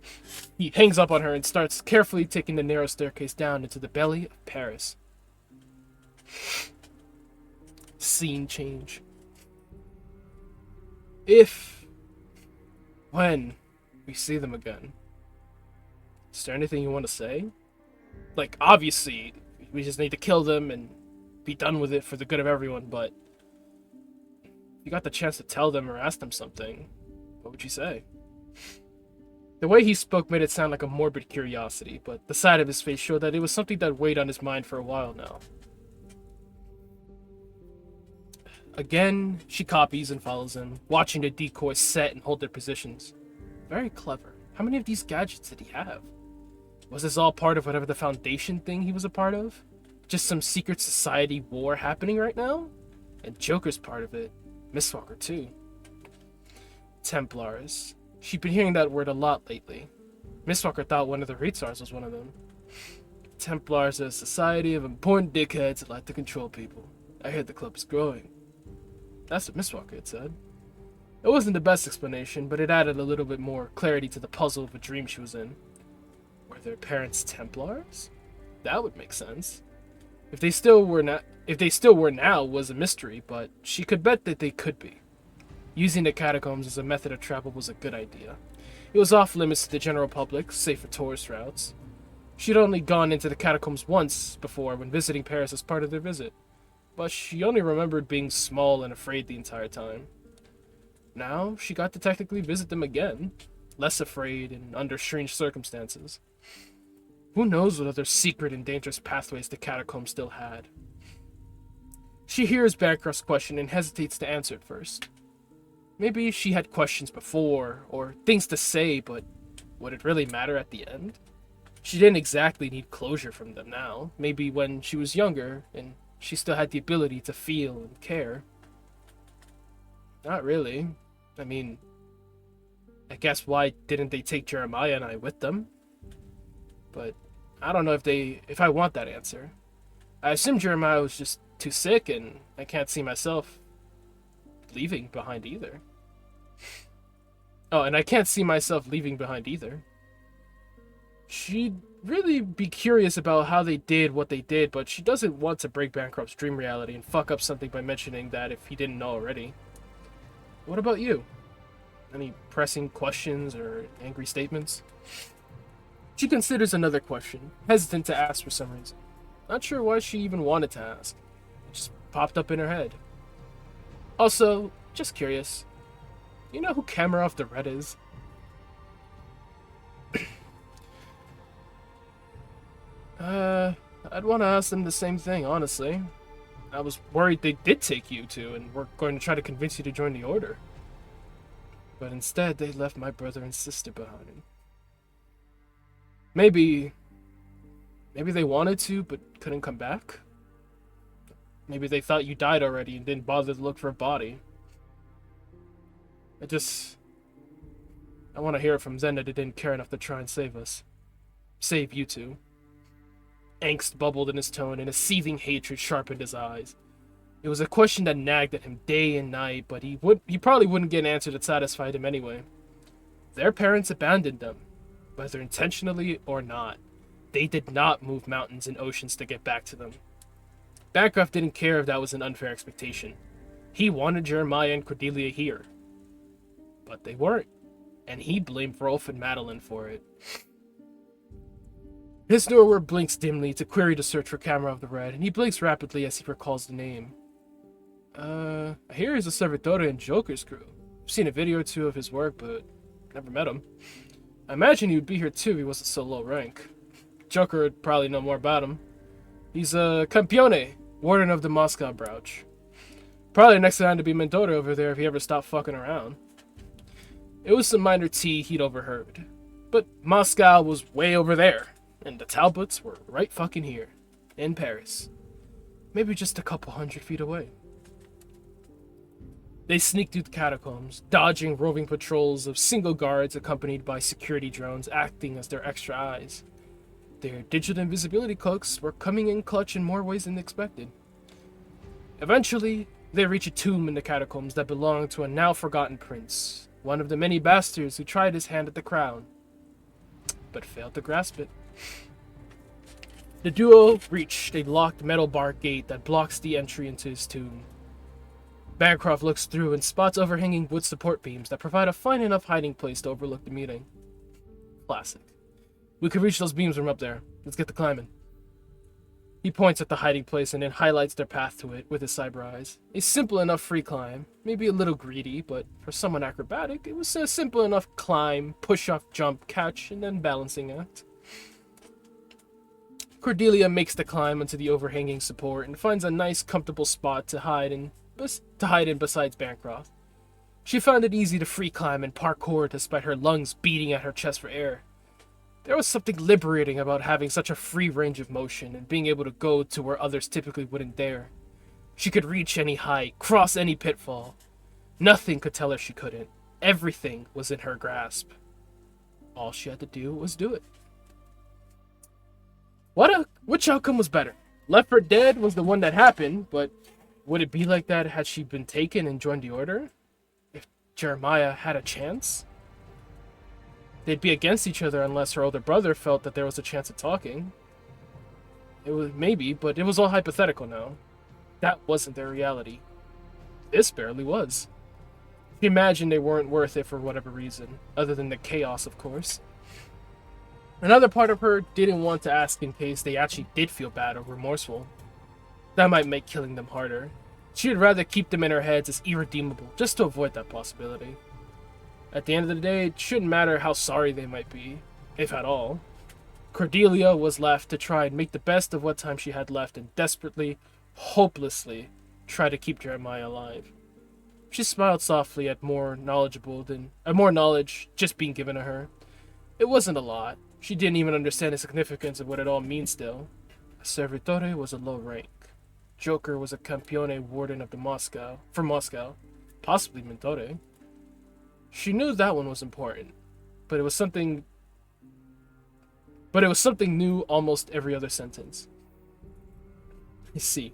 He hangs up on her and starts carefully taking the narrow staircase down into the belly of Paris. Scene change. When we see them again, is there anything you want to say? Like, obviously, we just need to kill them and be done with it for the good of everyone, but if you got the chance to tell them or ask them something, what would you say? The way he spoke made it sound like a morbid curiosity, but the side of his face showed that it was something that weighed on his mind for a while now. Again, she copies and follows him, watching the decoys set and hold their positions. Very clever. How many of these gadgets did he have? Was this all part of whatever the Foundation thing he was a part of? Just some secret society war happening right now? And Joker's part of it. Mistwalker too. Templars. She'd been hearing that word a lot lately. Mistwalker thought one of the Reitsars was one of them. Templars are a society of important dickheads that like to control people. I heard the club is growing. That's what Mistwalker had said. It wasn't the best explanation, but it added a little bit more clarity to the puzzle of a dream she was in. Were their parents Templars? That would make sense. If they still were now was a mystery, but she could bet that they could be. Using the catacombs as a method of travel was a good idea. It was off limits to the general public, save for tourist routes. She'd only gone into the catacombs once before when visiting Paris as part of their visit, but she only remembered being small and afraid the entire time. Now, she got to technically visit them again, less afraid and under strange circumstances. Who knows what other secret and dangerous pathways the catacombs still had. She hears Bancroft's question and hesitates to answer it first. Maybe she had questions before, or things to say, but would it really matter at the end? She didn't exactly need closure from them now. Maybe when she was younger, and she still had the ability to feel and care. Not really. I mean, I guess why didn't they take Jeremiah and I with them? But I don't know if I want that answer. I assume Jeremiah was just too sick, and I can't see myself leaving behind either. Oh, and I can't see myself leaving behind either. She'd really be curious about how they did what they did, but she doesn't want to break Bancroft's dream reality and fuck up something by mentioning that if he didn't know already. What about you? Any pressing questions or angry statements? She considers another question, hesitant to ask for some reason. Not sure why she even wanted to ask. It just popped up in her head. Also, just curious. You know who Kamarov the Red is? I'd want to ask them the same thing, honestly. I was worried they did take you two and were going to try to convince you to join the Order. But instead, they left my brother and sister behind. Maybe they wanted to, but couldn't come back? Maybe they thought you died already and didn't bother to look for a body. I want to hear it from Zen that they didn't care enough to try and save us. Save you two. Angst bubbled in his tone, and a seething hatred sharpened his eyes. It was a question that nagged at him day and night, but he probably wouldn't get an answer that satisfied him anyway. Their parents abandoned them, whether intentionally or not. They did not move mountains and oceans to get back to them. Bancroft didn't care if that was an unfair expectation. He wanted Jeremiah and Cordelia here. But they weren't, and he blamed Rolf and Madeline for it. His narrower blinks dimly to query the search for Kamarov the Red, and he blinks rapidly as he recalls the name. I hear he's a Servitore in Joker's crew. I've seen a video or two of his work, but never met him. I imagine he would be here too if he wasn't so low rank. Joker would probably know more about him. He's a Campione, warden of the Moscow Brooch. Probably next in line to be Mentore over there if he ever stopped fucking around. It was some minor tea he'd overheard. But Moscow was way over there, and the Talbots were right fucking here, in Paris. Maybe just a couple 100 feet away. They sneaked through the catacombs, dodging roving patrols of single guards accompanied by security drones acting as their extra eyes. Their digital invisibility cloaks were coming in clutch in more ways than expected. Eventually, they reach a tomb in the catacombs that belonged to a now-forgotten prince, one of the many bastards who tried his hand at the crown, but failed to grasp it. The duo reached a locked metal bar gate that blocks the entry into his tomb. Bancroft looks through and spots overhanging wood support beams that provide a fine enough hiding place to overlook the meeting. Classic. We could reach those beams from up there. Let's get to climbing. He points at the hiding place and then highlights their path to it with his cyber eyes. A simple enough free climb, maybe a little greedy, but for someone acrobatic, it was a simple enough climb, push-off, jump, catch, and then balancing act. Cordelia makes the climb onto the overhanging support and finds a nice, comfortable spot to hide in besides Bancroft. She found it easy to free climb and parkour despite her lungs beating at her chest for air. There was something liberating about having such a free range of motion and being able to go to where others typically wouldn't dare. She could reach any height, cross any pitfall. Nothing could tell her she couldn't. Everything was in her grasp. All she had to do was do it. Which outcome was better? Left for Dead was the one that happened, but would it be like that had she been taken and joined the Order? If Jeremiah had a chance? They'd be against each other unless her older brother felt that there was a chance of talking. It was maybe, but it was all hypothetical now. That wasn't their reality. This barely was. She imagined they weren't worth it for whatever reason, other than the chaos, of course. Another part of her didn't want to ask in case they actually did feel bad or remorseful. That might make killing them harder. She would rather keep them in her heads as irredeemable, just to avoid that possibility. At the end of the day, it shouldn't matter how sorry they might be, if at all. Cordelia was left to try and make the best of what time she had left and desperately, hopelessly, try to keep Jeremiah alive. She smiled softly at more knowledge just being given to her. It wasn't a lot. She didn't even understand the significance of what it all means still. A servitore was a low rank. Joker was a campione warden of Moscow, possibly mentore. She knew that one was important, but it was something new almost every other sentence. I see.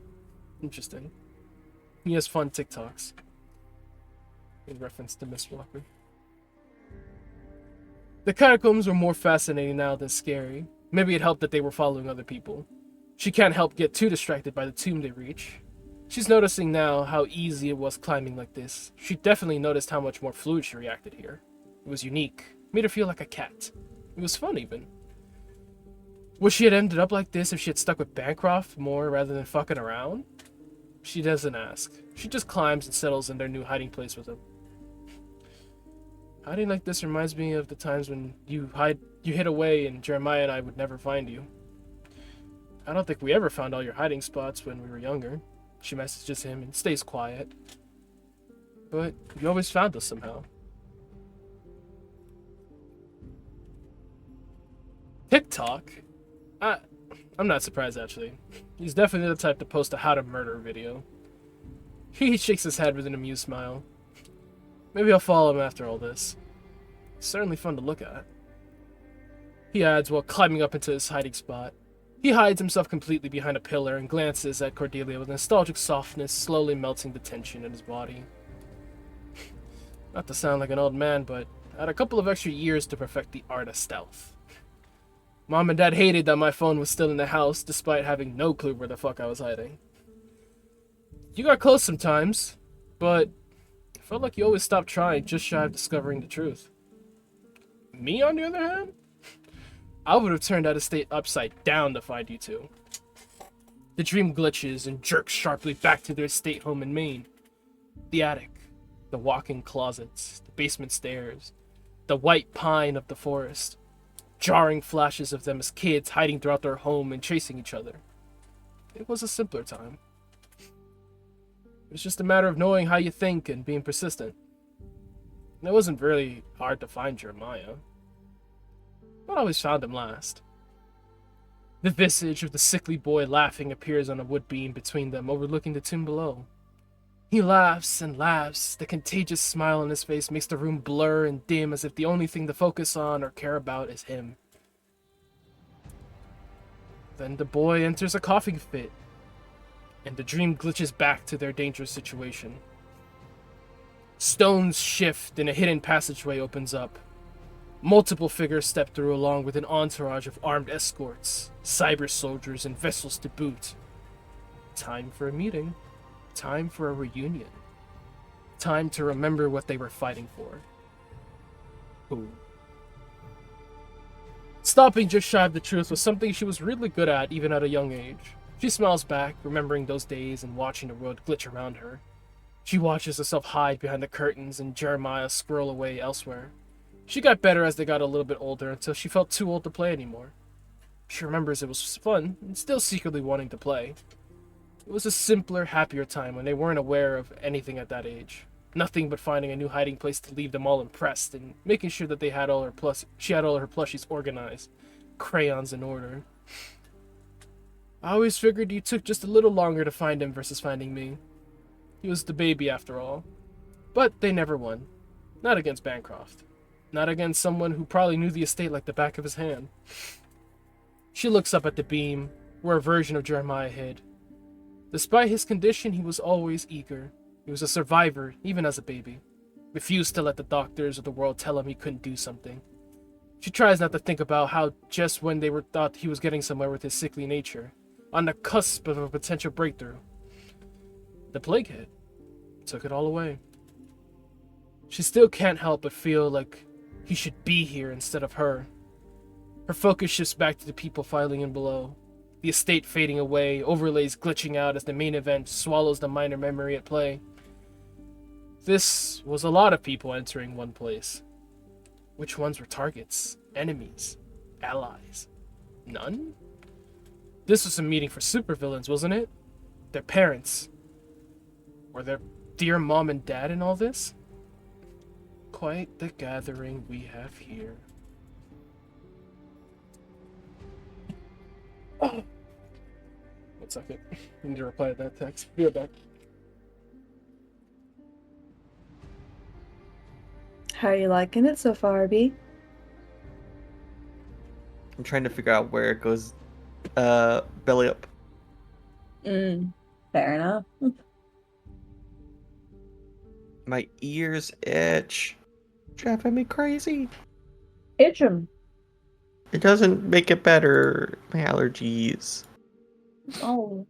Interesting. He has fun TikToks. In reference to Miss Walker. The catacombs were more fascinating now than scary. Maybe it helped that they were following other people. She can't help get too distracted by the tomb they reach. She's noticing now how easy it was climbing like this. She definitely noticed how much more fluid she reacted here. It was unique. Made her feel like a cat. It was fun even. Would she have ended up like this if she had stuck with Bancroft more rather than fucking around? She doesn't ask. She just climbs and settles in their new hiding place with him. Hiding like this reminds me of the times when you hid away and Jeremiah and I would never find you. I don't think we ever found all your hiding spots when we were younger. She messages him and stays quiet. But you always found us somehow. TikTok? I'm not surprised actually. He's definitely the type to post a how to murder video. He shakes his head with an amused smile. Maybe I'll follow him after all this. It's certainly fun to look at. He adds while climbing up into his hiding spot. He hides himself completely behind a pillar and glances at Cordelia with nostalgic softness, slowly melting the tension in his body. Not to sound like an old man, but I had a couple of extra years to perfect the art of stealth. Mom and Dad hated that my phone was still in the house, despite having no clue where the fuck I was hiding. You got close sometimes, but I felt like you always stopped trying, just shy of discovering the truth. Me, on the other hand? I would have turned out of state upside down to find you two. The dream glitches and jerks sharply back to their estate home in Maine. The attic, the walk-in closets, the basement stairs, the white pine of the forest. Jarring flashes of them as kids hiding throughout their home and chasing each other. It was a simpler time. It was just a matter of knowing how you think and being persistent. And it wasn't really hard to find Jeremiah. But I always found him last. The visage of the sickly boy laughing appears on a wood beam between them, overlooking the tomb below. He laughs and laughs. The contagious smile on his face makes the room blur and dim as if the only thing to focus on or care about is him. Then the boy enters a coughing fit, and the dream glitches back to their dangerous situation. Stones shift and a hidden passageway opens up. Multiple figures step through along with an entourage of armed escorts, cyber soldiers, and vessels to boot. Time for a meeting. Time for a reunion. Time to remember what they were fighting for. Who? Stopping just shy of the truth was something she was really good at even at a young age. She smiles back, remembering those days and watching the world glitch around her. She watches herself hide behind the curtains and Jeremiah squirrel away elsewhere. She got better as they got a little bit older until she felt too old to play anymore. She remembers it was fun and still secretly wanting to play. It was a simpler, happier time when they weren't aware of anything at that age. Nothing but finding a new hiding place to leave them all impressed and making sure that she had all her plushies organized, crayons in order. I always figured you took just a little longer to find him versus finding me. He was the baby after all. But they never won. Not against Bancroft. Not against someone who probably knew the estate like the back of his hand. She looks up at the beam, where a version of Jeremiah hid. Despite his condition, he was always eager. He was a survivor, even as a baby. Refused to let the doctors of the world tell him he couldn't do something. She tries not to think about how just when they thought he was getting somewhere with his sickly nature, on the cusp of a potential breakthrough, the plague hit. Took it all away. She still can't help but feel like he should be here instead of her. Her focus shifts back to the people filing in below, the estate fading away, overlays glitching out as the main event swallows the minor memory at play. This was a lot of people entering one place. Which ones were targets, enemies, allies? None? This was a meeting for supervillains, wasn't it? Their parents. Were their dear mom and dad in all this? Quite the gathering we have here. Oh. 1 second. I need to reply to that text. Be right back. How are you liking it so far, B? I'm trying to figure out where it goes belly up. Fair enough. My ears itch. Driving me crazy. Itch 'em. It doesn't make it better. My allergies. Oh.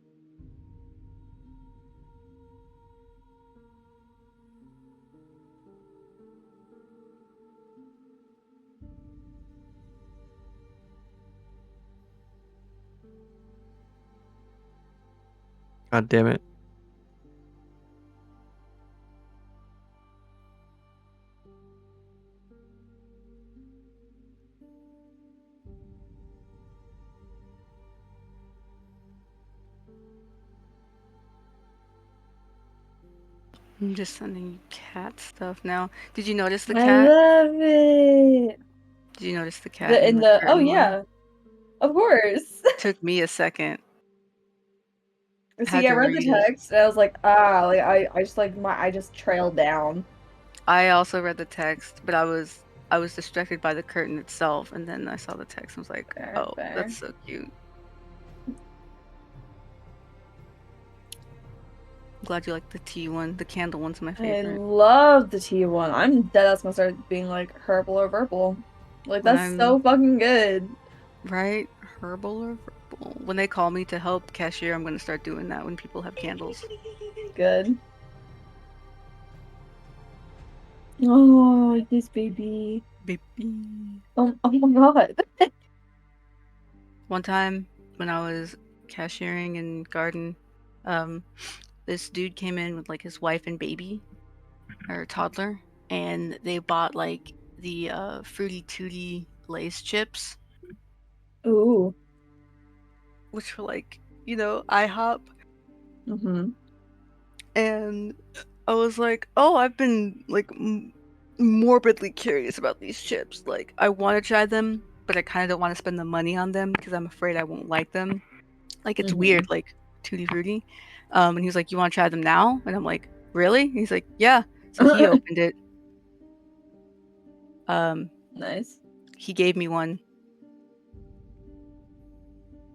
God damn it. I'm just sending you cat stuff now. Did you notice the I cat? love it. Did you notice the cat in the Oh curtain line? yeah, of course. Took me a second. See, I read the text and I was like, I just trailed down. I also read the text, but I was distracted by the curtain itself, and then I saw the text and was like, Fair, oh, fair. that's so cute. I'm glad you like the tea one. The candle one's my I favorite. love the tea one. I'm dead ass gonna start being like herbal or verbal. Like that's so fucking good. Right? Herbal or verbal? When they call me to help cashier, I'm gonna start doing that when people have candles. Good. Oh, this baby. Baby. Oh my god. One time when I was cashiering in Garden, this dude came in with like his wife and baby, or toddler, and they bought like the Fruity Tooty Lay's chips. Ooh. Which were like, IHOP. Mm-hmm. And I was like, oh, I've been like morbidly curious about these chips. Like, I want to try them, but I kind of don't want to spend the money on them because I'm afraid I won't like them. Like, it's weird, like Tutti Frutti. And he was like, you want to try them now? And I'm like, really? And he's like, yeah. So he opened it. Nice. He gave me one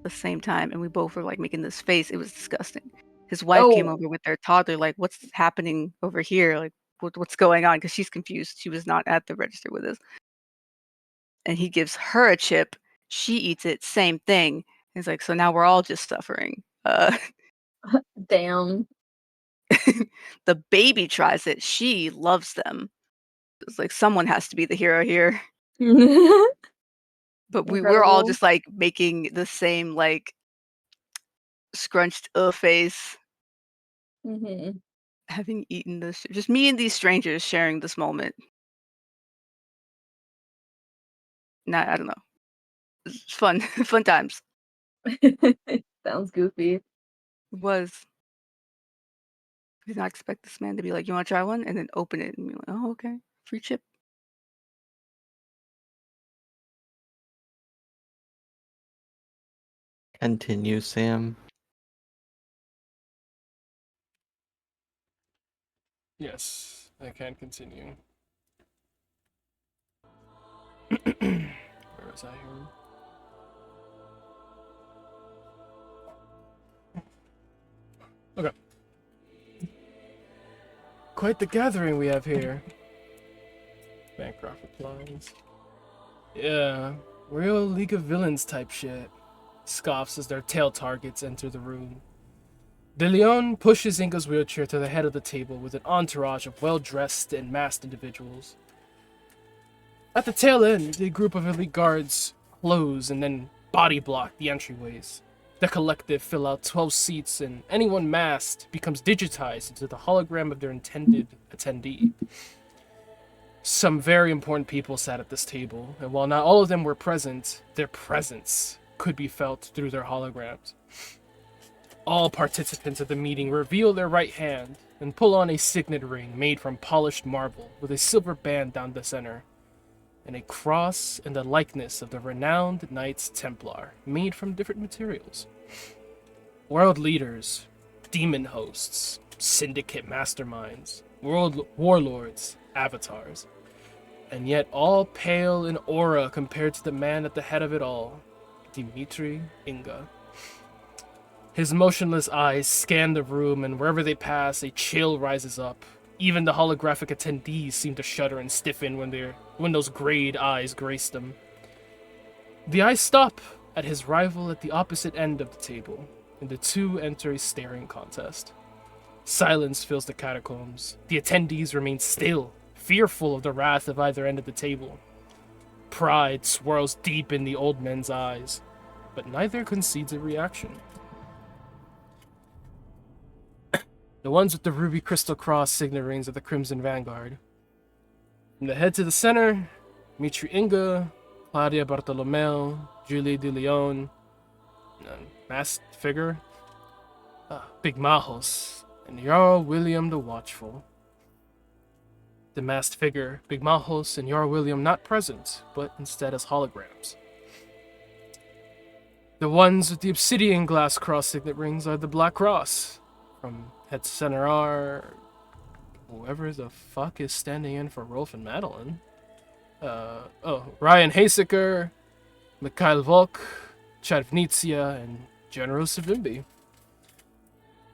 the same time, and we both were like making this face. It was disgusting. His wife came over with their toddler, like, what's happening over here? Like, what's going on? Because she's confused. She was not at the register with us. And he gives her a chip. She eats it. Same thing. He's like, so now we're all just suffering. Damn. The baby tries it. She loves them. It's like someone has to be the hero here. But we're all just like making the same like scrunched face. Mm-hmm. Having eaten this, just me and these strangers sharing this moment. Nah, I don't know. It's fun, fun times. Sounds goofy. It was. I did not expect this man to be like, "You want to try one?" and then open it and be like, "Oh, okay, free chip." Continue, Sam. Yes, I can continue. Where was I here? Okay. Quite the gathering we have here. Bancroft replies. Yeah, real League of Villains type shit. Scoffs as their tail targets enter the room. De Leon pushes Inga's wheelchair to the head of the table with an entourage of well-dressed and masked individuals. At the tail end, the group of elite guards close and then body block the entryways. The collective fill out 12 seats, and anyone masked becomes digitized into the hologram of their intended attendee. Some very important people sat at this table, and while not all of them were present, their presence could be felt through their holograms. All participants of the meeting reveal their right hand and pull on a signet ring made from polished marble with a silver band down the center, and a cross and the likeness of the renowned Knights Templar, made from different materials. World leaders, demon hosts, syndicate masterminds, world warlords, avatars, and yet all pale in aura compared to the man at the head of it all, Dimitri Inga. His motionless eyes scan the room, and wherever they pass, a chill rises up. Even the holographic attendees seem to shudder and stiffen when those grayed eyes grace them. The eyes stop at his rival at the opposite end of the table, and the two enter a staring contest. Silence fills the catacombs. The attendees remain still, fearful of the wrath of either end of the table. Pride swirls deep in the old men's eyes, but neither concedes a reaction. The ones with the ruby crystal cross signet rings are the Crimson Vanguard. From the head to the center, Mitri Inga, Claudia Bartolomeo, Julie de Leon, masked figure, Big Majos, and Jarl William the Watchful. The masked figure, Big Majos, and Jarl William not present, but instead as holograms. The ones with the obsidian glass cross signet rings are the Black Cross. From head to center are whoever the fuck is standing in for Rolf and Madeline. Ryan Haseker, Mikhail Volk, Charivnitsia, and General Savimbi.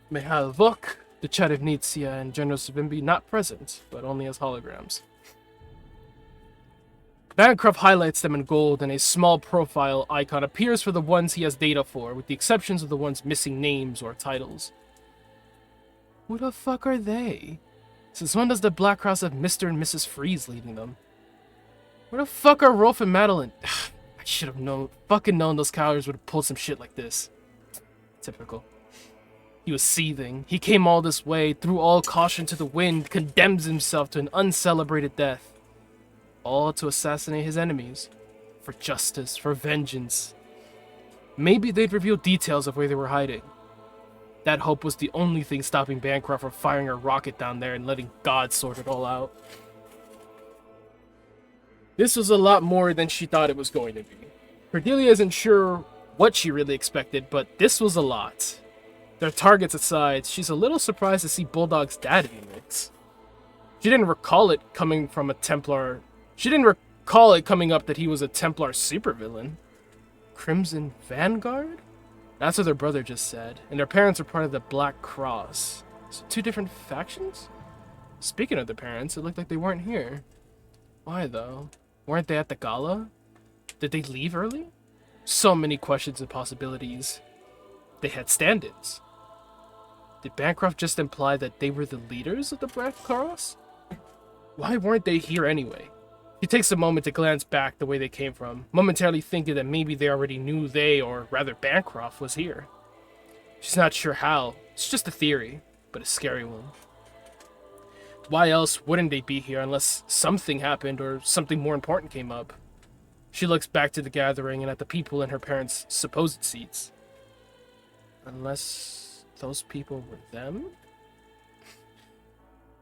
Mikhail Volk, the Charivnitsia, and General Savimbi not present, but only as holograms. Bancroft highlights them in gold, and a small profile icon appears for the ones he has data for, with the exceptions of the ones missing names or titles. Who the fuck are they? Since when does the Black Cross have Mr. and Mrs. Freeze leading them? Where the fuck are Rolf and Madeline? I should have known those cowards would have pulled some shit like this. Typical. He was seething. He came all this way, threw all caution to the wind, condemns himself to an uncelebrated death. All to assassinate his enemies. For justice, for vengeance. Maybe they'd reveal details of where they were hiding. That hope was the only thing stopping Bancroft from firing a rocket down there and letting God sort it all out. This was a lot more than she thought it was going to be. Cordelia isn't sure what she really expected, but this was a lot. Their targets aside, she's a little surprised to see Bulldog's dad in the mix. She didn't recall it coming from a Templar. She didn't recall it coming up that he was a Templar supervillain. Crimson Vanguard? That's what their brother just said, and their parents are part of the Black Cross. So two different factions? Speaking of their parents, it looked like they weren't here. Why though? Weren't they at the gala? Did they leave early? So many questions and possibilities. They had stand-ins. Did Bancroft just imply that they were the leaders of the Black Cross? Why weren't they here anyway? He takes a moment to glance back the way they came from, momentarily thinking that maybe they already knew or rather Bancroft, was here. She's not sure how. It's just a theory, but a scary one. Why else wouldn't they be here unless something happened or something more important came up? She looks back to the gathering and at the people in her parents' supposed seats. Unless those people were them?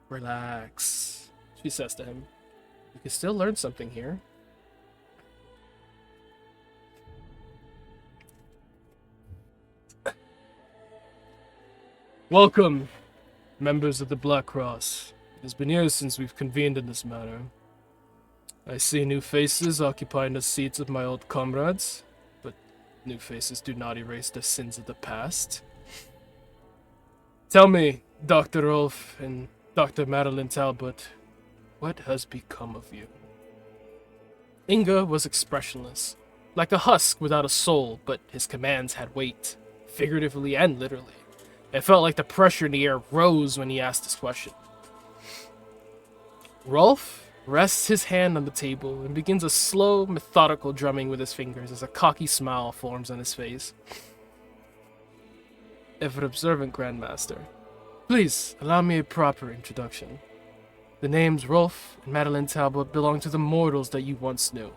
Relax, she says to him. You can still learn something here. Welcome, members of the Black Cross. It has been years since we've convened in this matter. I see new faces occupying the seats of my old comrades, but new faces do not erase the sins of the past. Tell me, Dr. Rolf and Dr. Madeline Talbot, what has become of you? Inga was expressionless, like a husk without a soul, but his commands had weight, figuratively and literally. It felt like the pressure in the air rose when he asked this question. Rolf rests his hand on the table and begins a slow, methodical drumming with his fingers as a cocky smile forms on his face. Ever observant Grandmaster, please allow me a proper introduction. The names Rolf and Madeline Talbot belong to the mortals that you once knew.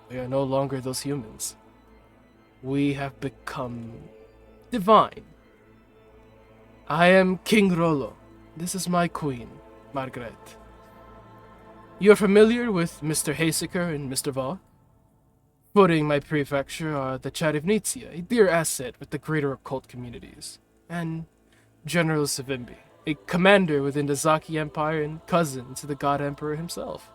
We are no longer those humans. We have become divine. I am King Rollo. This is my queen, Margaret. You are familiar with Mr. Haseker and Mr. Vaugh? Footing my prefecture are the Charivnitsia, a dear asset with the greater occult communities, and General Savimbi, a commander within the Zaki Empire and cousin to the God Emperor himself.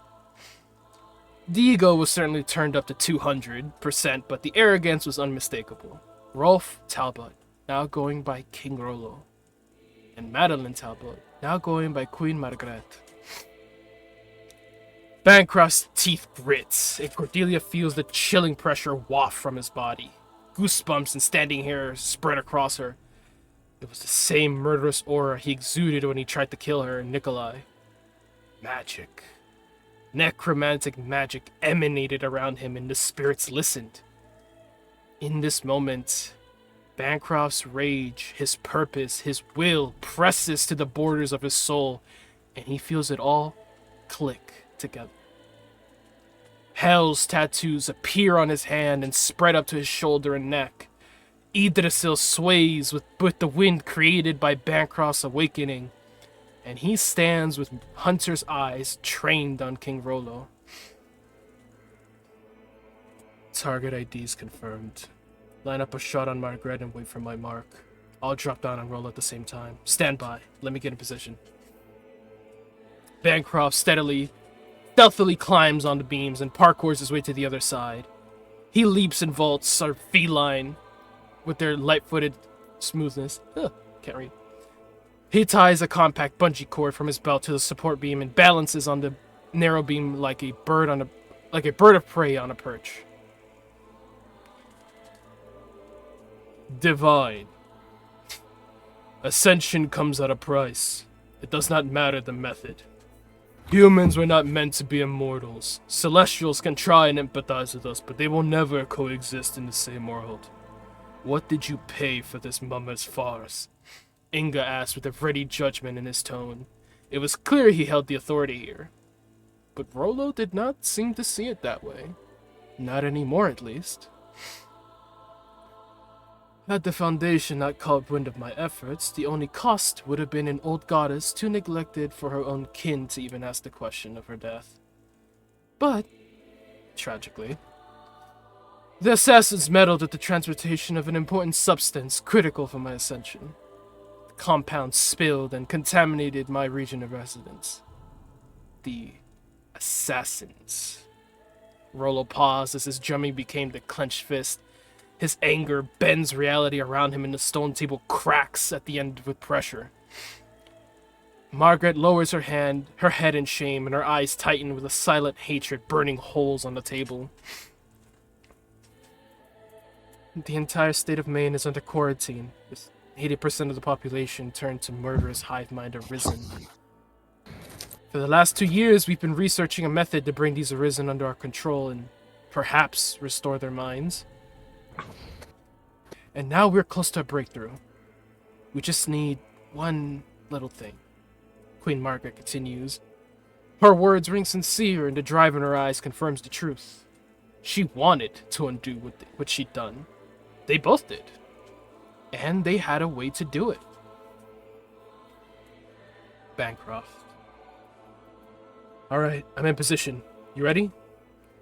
The ego was certainly turned up to 200%, but the arrogance was unmistakable. Rolf Talbot, now going by King Rollo, and Madeline Talbot, now going by Queen Margaret. Bancroft's teeth grits, and Cordelia feels the chilling pressure waft from his body. Goosebumps and standing hair spread across her. It was the same murderous aura he exuded when he tried to kill her and Nikolai. Magic. Necromantic magic emanated around him, and the spirits listened. In this moment, Bancroft's rage, his purpose, his will presses to the borders of his soul, and he feels it all click together. Hell's tattoos appear on his hand and spread up to his shoulder and neck. Yggdrasil sways with the wind created by Bancroft's awakening, and he stands with Hunter's eyes trained on King Rollo. Target IDs confirmed. Line up a shot on Margaret and wait for my mark. I'll drop down and roll at the same time. Stand by. Let me get in position. Bancroft stealthily climbs on the beams and parkours his way to the other side. He leaps and vaults are feline with their light-footed smoothness. Can't read. He ties a compact bungee cord from his belt to the support beam and balances on the narrow beam like a bird of prey on a perch. Divine. Ascension comes at a price. It does not matter the method. Humans were not meant to be immortals. Celestials can try and empathize with us, but they will never coexist in the same world. What did you pay for this mummer's farce? Inga asked with a ready judgment in his tone. It was clear he held the authority here. But Rollo did not seem to see it that way. Not anymore, at least. Had the Foundation not caught wind of my efforts, the only cost would have been an old goddess too neglected for her own kin to even ask the question of her death. But, tragically, the assassins meddled with the transportation of an important substance critical for my ascension. The compound spilled and contaminated my region of residence. The assassins. Rollo paused as his drumming became the clenched fist. His anger bends reality around him and the stone table cracks at the end with pressure. Margaret lowers her head in shame, and her eyes tighten with a silent hatred burning holes on the table. The entire state of Maine is under quarantine, with 80% of the population turned to murderous hive mind arisen. For the last 2 years, we've been researching a method to bring these arisen under our control and perhaps restore their minds. And now we're close to a breakthrough. We just need one little thing. Queen Margaret continues. Her words ring sincere, and the drive in her eyes confirms the truth. She wanted to undo what she'd done. They both did. And they had a way to do it. Bancroft. Alright, I'm in position. You ready?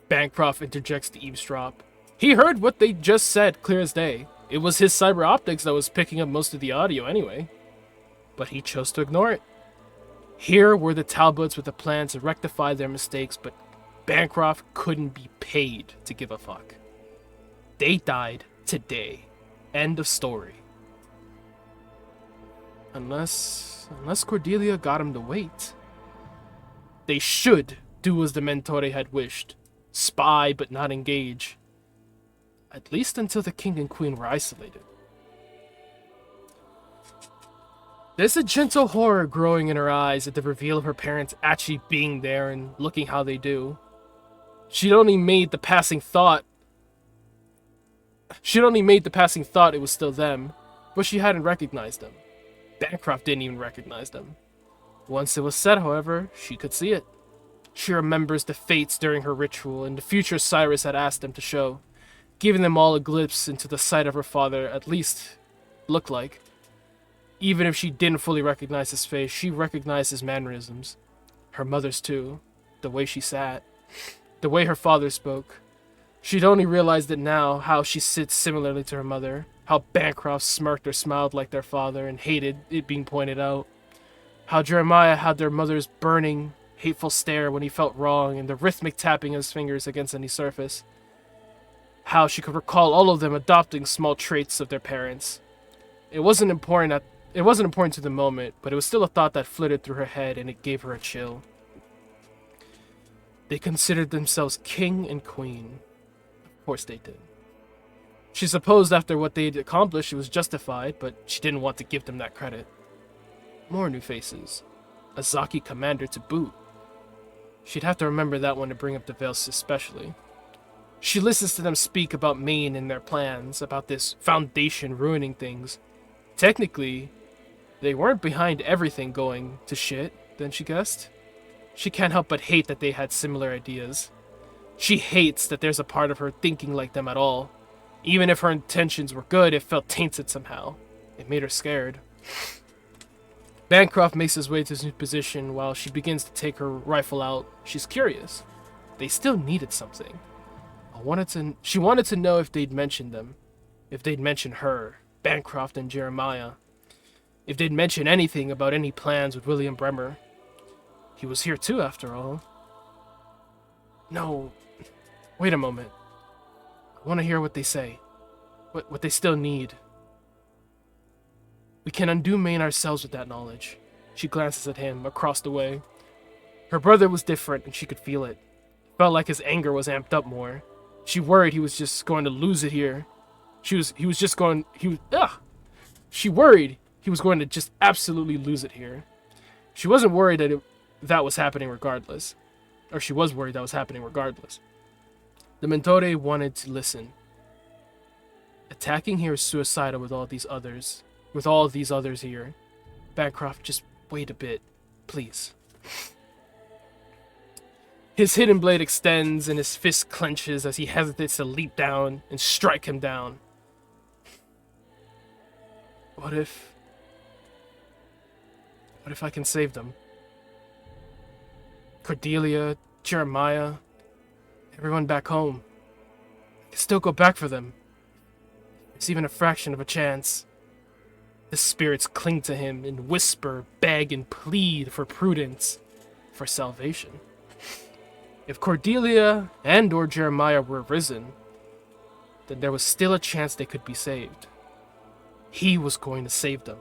Bancroft interjects to eavesdrop. He heard what they just said clear as day. It was his cyber optics that was picking up most of the audio anyway. But he chose to ignore it. Here were the Talbots with a plan to rectify their mistakes, but Bancroft couldn't be paid to give a fuck. They died today. End of story. Unless Cordelia got him to wait. They should do as the Mentore had wished. Spy but not engage. At least until the king and queen were isolated. There's a gentle horror growing in her eyes at the reveal of her parents actually being there and looking how they do. She'd only made the passing thought it was still them, but she hadn't recognized them. Bancroft didn't even recognize them. Once it was said, however, she could see it. She remembers the fates during her ritual and the future Cyrus had asked them to show, giving them all a glimpse into the sight of her father, at least looked like. Even if she didn't fully recognize his face, she recognized his mannerisms. Her mother's too. The way she sat. The way her father spoke. She'd only realized it now, how she sits similarly to her mother. How Bancroft smirked or smiled like their father and hated it being pointed out. How Jeremiah had their mother's burning, hateful stare when he felt wrong and the rhythmic tapping of his fingers against any surface. How she could recall all of them adopting small traits of their parents. It wasn't important to the moment, but it was still a thought that flitted through her head and it gave her a chill. They considered themselves king and queen. Of course they did. She supposed after what they'd accomplished it was justified, but she didn't want to give them that credit. More new faces. A Zaki commander to boot. She'd have to remember that one to bring up the Veils especially. She listens to them speak about Maine and their plans, about this foundation ruining things. Technically, they weren't behind everything going to shit, then she guessed. She can't help but hate that they had similar ideas. She hates that there's a part of her thinking like them at all. Even if her intentions were good, it felt tainted somehow. It made her scared. Bancroft makes his way to his new position while she begins to take her rifle out. She's curious. They still needed something. She wanted to know if they'd mentioned them. If they'd mentioned her, Bancroft and Jeremiah. If they'd mentioned anything about any plans with William Bremer. He was here too, after all. No. Wait a moment. I want to hear what they say. What they still need. We can undo Maine ourselves with that knowledge. She glances at him across the way. Her brother was different and she could feel it. Felt like his anger was amped up more. She worried he was just going to lose it here. She worried he was going to just absolutely lose it here. She wasn't worried that was happening regardless. Or she was worried that was happening regardless. The Mentore wanted to listen. Attacking here is suicidal with all these others here. Bancroft, just wait a bit, please. His hidden blade extends and his fist clenches as he hesitates to leap down and strike him down. What if I can save them? Cordelia, Jeremiah, everyone back home. I can still go back for them. There's even a fraction of a chance. The spirits cling to him and whisper, beg, and plead for prudence, for salvation. If Cordelia and or Jeremiah were risen, then there was still a chance they could be saved. He was going to save them.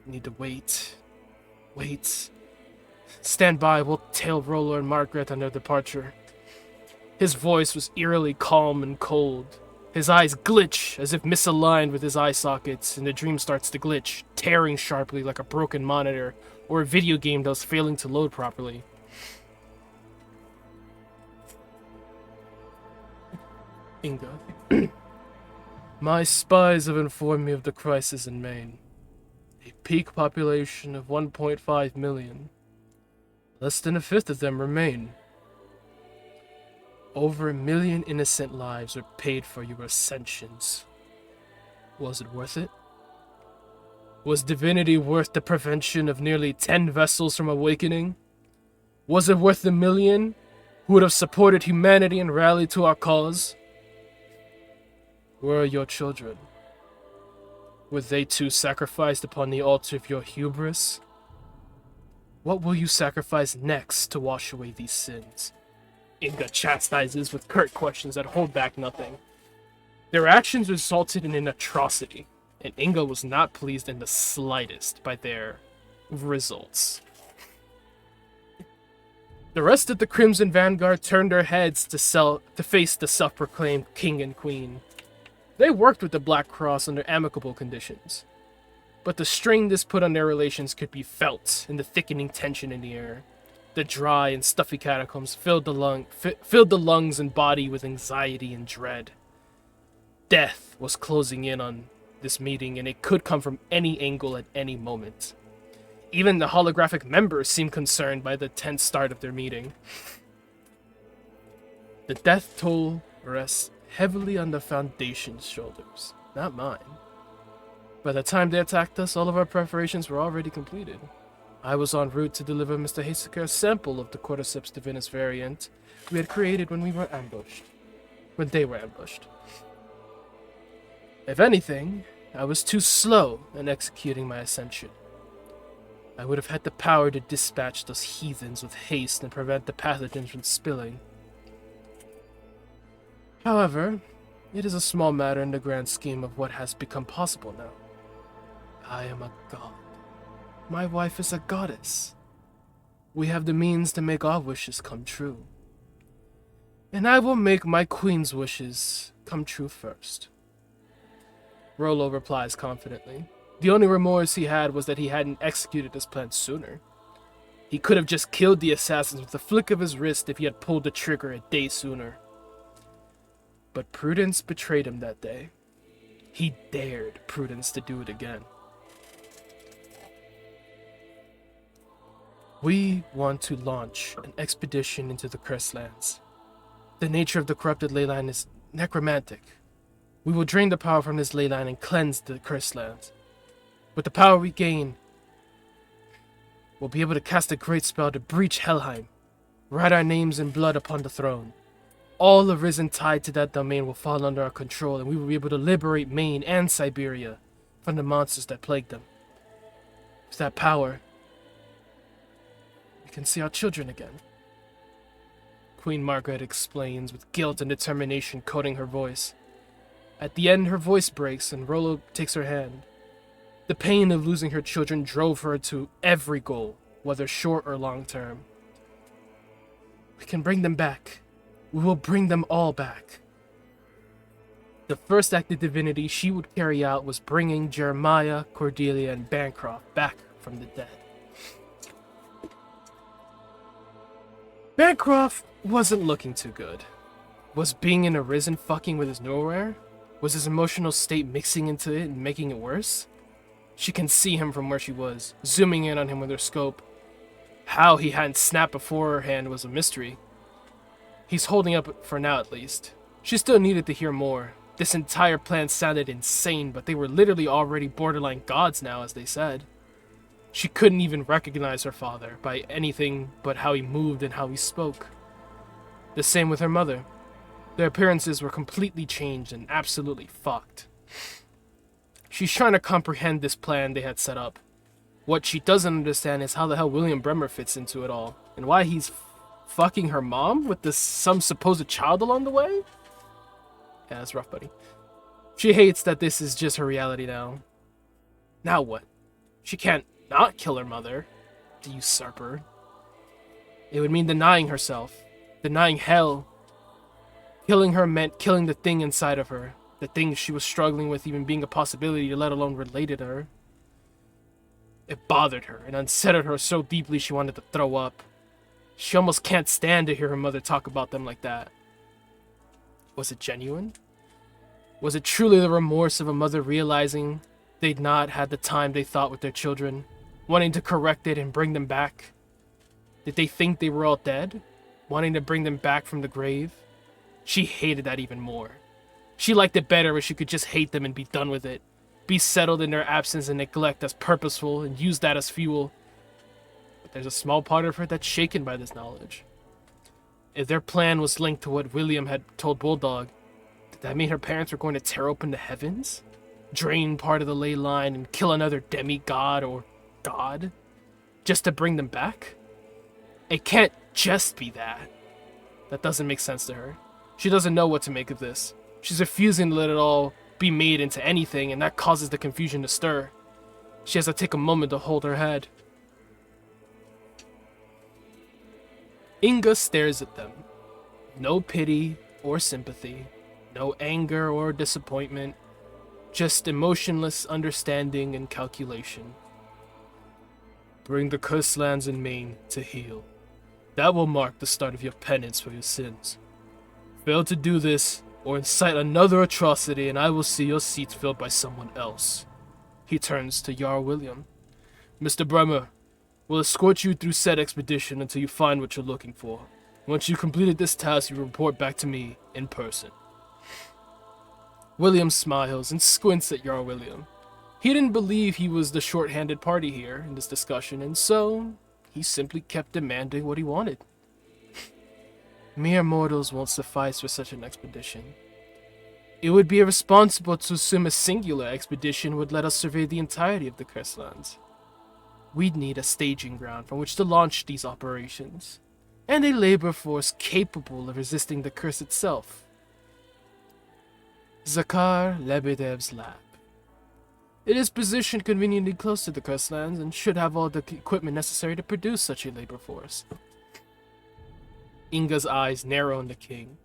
Need to wait. Wait. Stand by, we'll tail Rollo and Margaret on their departure. His voice was eerily calm and cold. His eyes glitch as if misaligned with his eye sockets, and the dream starts to glitch, tearing sharply like a broken monitor or a video game that was failing to load properly. Inga. My spies have informed me of the crisis in Maine. A peak population of 1.5 million. Less than a fifth of them remain. Over 1 million innocent lives were paid for your ascensions. Was it worth it? Was divinity worth the prevention of nearly 10 vessels from awakening? Was it worth the 1 million who would have supported humanity and rallied to our cause? Where are your children? Were they too sacrificed upon the altar of your hubris? What will you sacrifice next to wash away these sins? Inga chastises with curt questions that hold back nothing. Their actions resulted in an atrocity, and Inga was not pleased in the slightest by their results. The rest of the Crimson Vanguard turned their heads to face the self-proclaimed king and queen. They worked with the Black Cross under amicable conditions. but the strain this put on their relations could be felt in the thickening tension in the air. The dry and stuffy catacombs filled the lungs and body with anxiety and dread. Death was closing in on this meeting, and it could come from any angle at any moment. Even the holographic members seemed concerned by the tense start of their meeting. The death toll rests heavily on the Foundation's shoulders, not mine. By the time they attacked us, all of our preparations were already completed. I was en route to deliver Mr. Haseker a sample of the Cordyceps divinus variant we had created when they were ambushed. If anything, I was too slow in executing my ascension. I would have had the power to dispatch those heathens with haste and prevent the pathogens from spilling. However, it is a small matter in the grand scheme of what has become possible now. I am a god. My wife is a goddess. We have the means to make our wishes come true. And I will make my queen's wishes come true first. Rollo replies confidently. The only remorse he had was that he hadn't executed his plan sooner. He could have just killed the assassins with a flick of his wrist if he had pulled the trigger a day sooner. But prudence betrayed him that day. He dared prudence to do it again. We want to launch an expedition into the Cursed Lands. The nature of the corrupted leyline is necromantic. We will drain the power from this leyline and cleanse the Cursed Lands. With the power we gain, we'll be able to cast a great spell to breach Helheim, write our names in blood upon the throne. All arisen tied to that domain will fall under our control, and we will be able to liberate Maine and Siberia from the monsters that plague them. With that power, we can see our children again. Queen Margaret explains with guilt and determination coating her voice. At the end, her voice breaks and Rollo takes her hand. The pain of losing her children drove her to every goal, whether short or long term. We can bring them back. We will bring them all back. The first act of divinity she would carry out was bringing Jeremiah, Cordelia, and Bancroft back from the dead. Bancroft wasn't looking too good. Was being in Arisen fucking with his nowhere? Was his emotional state mixing into it and making it worse? She can see him from where she was, zooming in on him with her scope. How he hadn't snapped beforehand was a mystery. He's holding up for now at least. She still needed to hear more. This entire plan sounded insane, but they were literally already borderline gods now, as they said. She couldn't even recognize her father by anything but how he moved and how he spoke. The same with her mother. Their appearances were completely changed and absolutely fucked. She's trying to comprehend this plan they had set up. What she doesn't understand is how the hell William Bremer fits into it all, and why he's fucking her mom with some supposed child along the way? Yeah, that's rough, buddy. She hates that this is just her reality now. Now what? She can't not kill her mother, the usurper. It would mean denying herself, denying hell. Killing her meant killing the thing inside of her, the thing she was struggling with even being a possibility, let alone related to her. It bothered her and unsettled her so deeply she wanted to throw up. She almost can't stand to hear her mother talk about them like that. Was it genuine? Was it truly the remorse of a mother realizing they'd not had the time they thought with their children, wanting to correct it and bring them back? Did they think they were all dead, wanting to bring them back from the grave? She hated that even more. She liked it better if she could just hate them and be done with it, be settled in their absence and neglect as purposeful and use that as fuel. But there's a small part of her that's shaken by this knowledge. If their plan was linked to what William had told Bulldog, did that mean her parents were going to tear open the heavens? Drain part of the ley line and kill another demigod or god? Just to bring them back? It can't just be that. That doesn't make sense to her. She doesn't know what to make of this. She's refusing to let it all be made into anything, and that causes the confusion to stir. She has to take a moment to hold her head. Inga stares at them. No pity or sympathy. No anger or disappointment. just emotionless understanding and calculation. Bring the cursed lands in Maine to heal. That will mark the start of your penance for your sins. Fail to do this, or incite another atrocity, and I will see your seats filled by someone else. He turns to Jarl William. Mr. Bremer, we'll escort you through said expedition until you find what you're looking for. Once you've completed this task, you report back to me in person. William smiles and squints at Jarl William. He didn't believe he was the short-handed party here in this discussion, and so he simply kept demanding what he wanted. Mere mortals won't suffice for such an expedition. It would be irresponsible to assume a singular expedition would let us survey the entirety of the Cursed Lands. We'd need a staging ground from which to launch these operations, and a labor force capable of resisting the curse itself. Zakar Lebedev's lab. It is positioned conveniently close to the Cursed Lands and should have all the equipment necessary to produce such a labor force. Inga's eyes narrow on the king.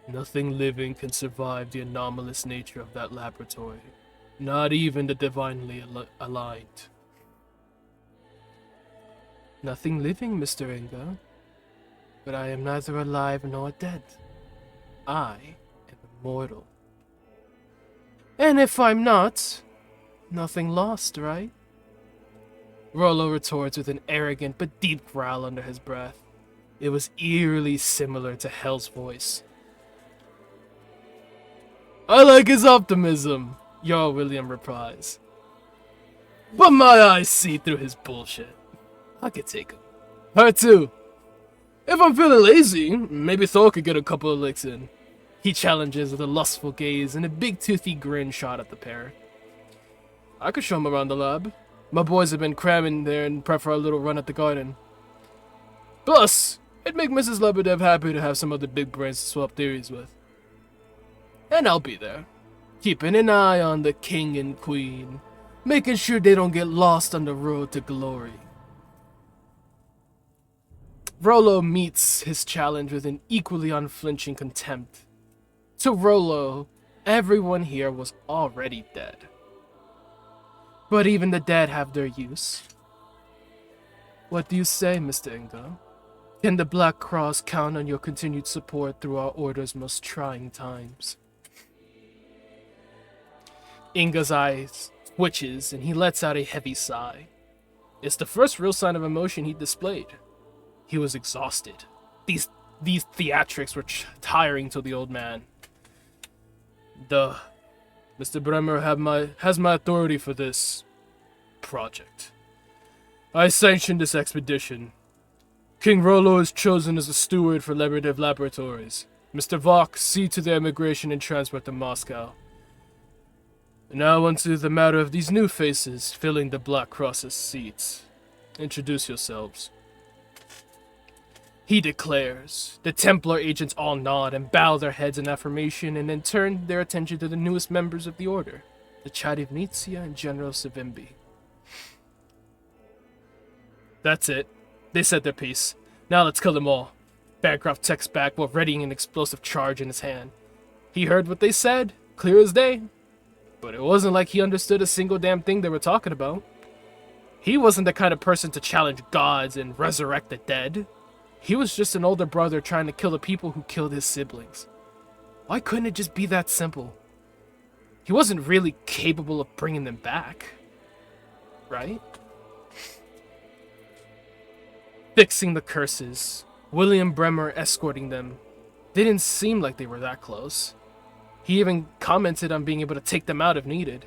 Nothing living can survive the anomalous nature of that laboratory, not even the divinely aligned. Nothing living, Mr. Inga, but I am neither alive nor dead. I am immortal. And if I'm not, nothing lost, right? Rollo retorts with an arrogant but deep growl under his breath. It was eerily similar to Hell's voice. I like his optimism, Jarl William replies. But my eyes see through his bullshit. I could take him. Her too. If I'm feeling lazy, maybe Thor could get a couple of licks in. He challenges with a lustful gaze and a big toothy grin shot at the pair. I could show him around the lab. My boys have been cramming there and prep for a little run at the garden. Plus, it'd make Mrs. Lebedev happy to have some other big brains to swap theories with. And I'll be there, keeping an eye on the king and queen, making sure they don't get lost on the road to glory. Rollo meets his challenge with an equally unflinching contempt. To Rollo, everyone here was already dead. But even the dead have their use. What do you say, Mr. Inga? Can the Black Cross count on your continued support through our Order's most trying times? Inga's eyes twitches and he lets out a heavy sigh. It's the first real sign of emotion he displayed. He was exhausted. These theatrics were tiring to the old man. Mr. Bremer has my authority for this project. I sanctioned this expedition. King Rollo is chosen as a steward for Lebedev Laboratories. Mr. Vok, see to their immigration and transport to Moscow. Now onto the matter of these new faces filling the Black Cross's seats. Introduce yourselves. He declares. The Templar agents all nod and bow their heads in affirmation and then turn their attention to the newest members of the Order, the Chadivnitsia and General Savimbi. That's it. They said their piece. Now let's kill them all. Bancroft texts back while readying an explosive charge in his hand. He heard what they said, clear as day. But it wasn't like he understood a single damn thing they were talking about. He wasn't the kind of person to challenge gods and resurrect the dead. He was just an older brother trying to kill the people who killed his siblings. Why couldn't it just be that simple? He wasn't really capable of bringing them back. Right? Fixing the curses, William Bremer escorting them. They didn't seem like they were that close. He even commented on being able to take them out if needed.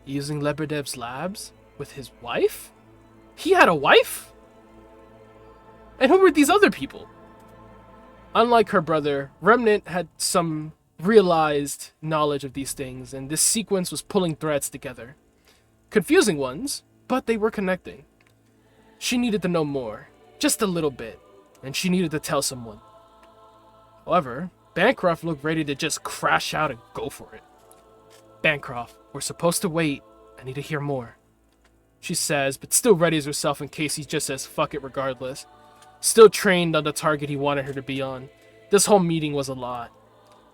Using Lebedev's labs? With his wife? He had a wife? And who were these other people? Unlike her brother, Remnant had some realized knowledge of these things, and this sequence was pulling threads together. Confusing ones, but they were connecting. She needed to know more, just a little bit, and she needed to tell someone. However, Bancroft looked ready to just crash out and go for it. Bancroft, we're supposed to wait. I need to hear more. She says, but still readies herself in case he just says fuck it regardless. Still trained on the target he wanted her to be on. This whole meeting was a lot.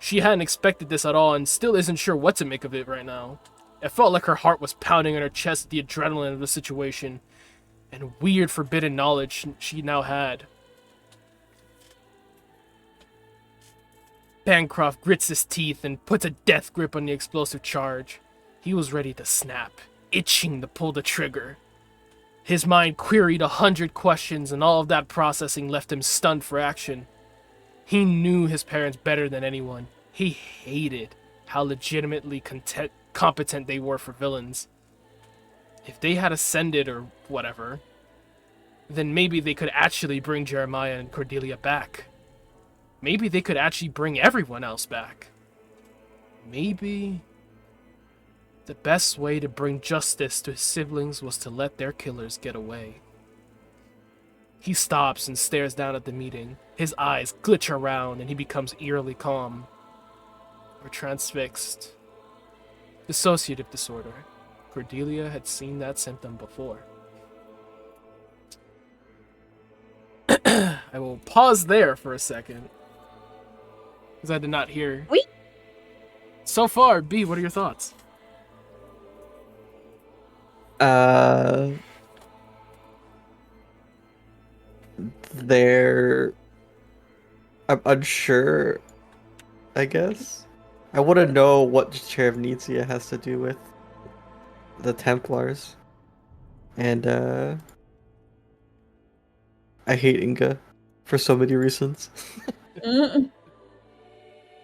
She hadn't expected this at all and still isn't sure what to make of it right now. It felt like her heart was pounding in her chest at the adrenaline of the situation and weird forbidden knowledge she now had. Bancroft grits his teeth and puts a death grip on the explosive charge. He was ready to snap, itching to pull the trigger. His mind queried 100 questions, and all of that processing left him stunned for action. He knew his parents better than anyone. He hated how legitimately competent they were for villains. If they had ascended or whatever, then maybe they could actually bring Jeremiah and Cordelia back. Maybe they could actually bring everyone else back. Maybe the best way to bring justice to his siblings was to let their killers get away. He stops and stares down at the meeting. His eyes glitch around and he becomes eerily calm. Or transfixed. Dissociative disorder. Cordelia had seen that symptom before. I will pause there for a second. Because I did not hear. Wait. So far, B, what are your thoughts? I'm unsure, I guess. I want to know what Sheriff Nizia has to do with the Templars. And, I hate Inga for so many reasons.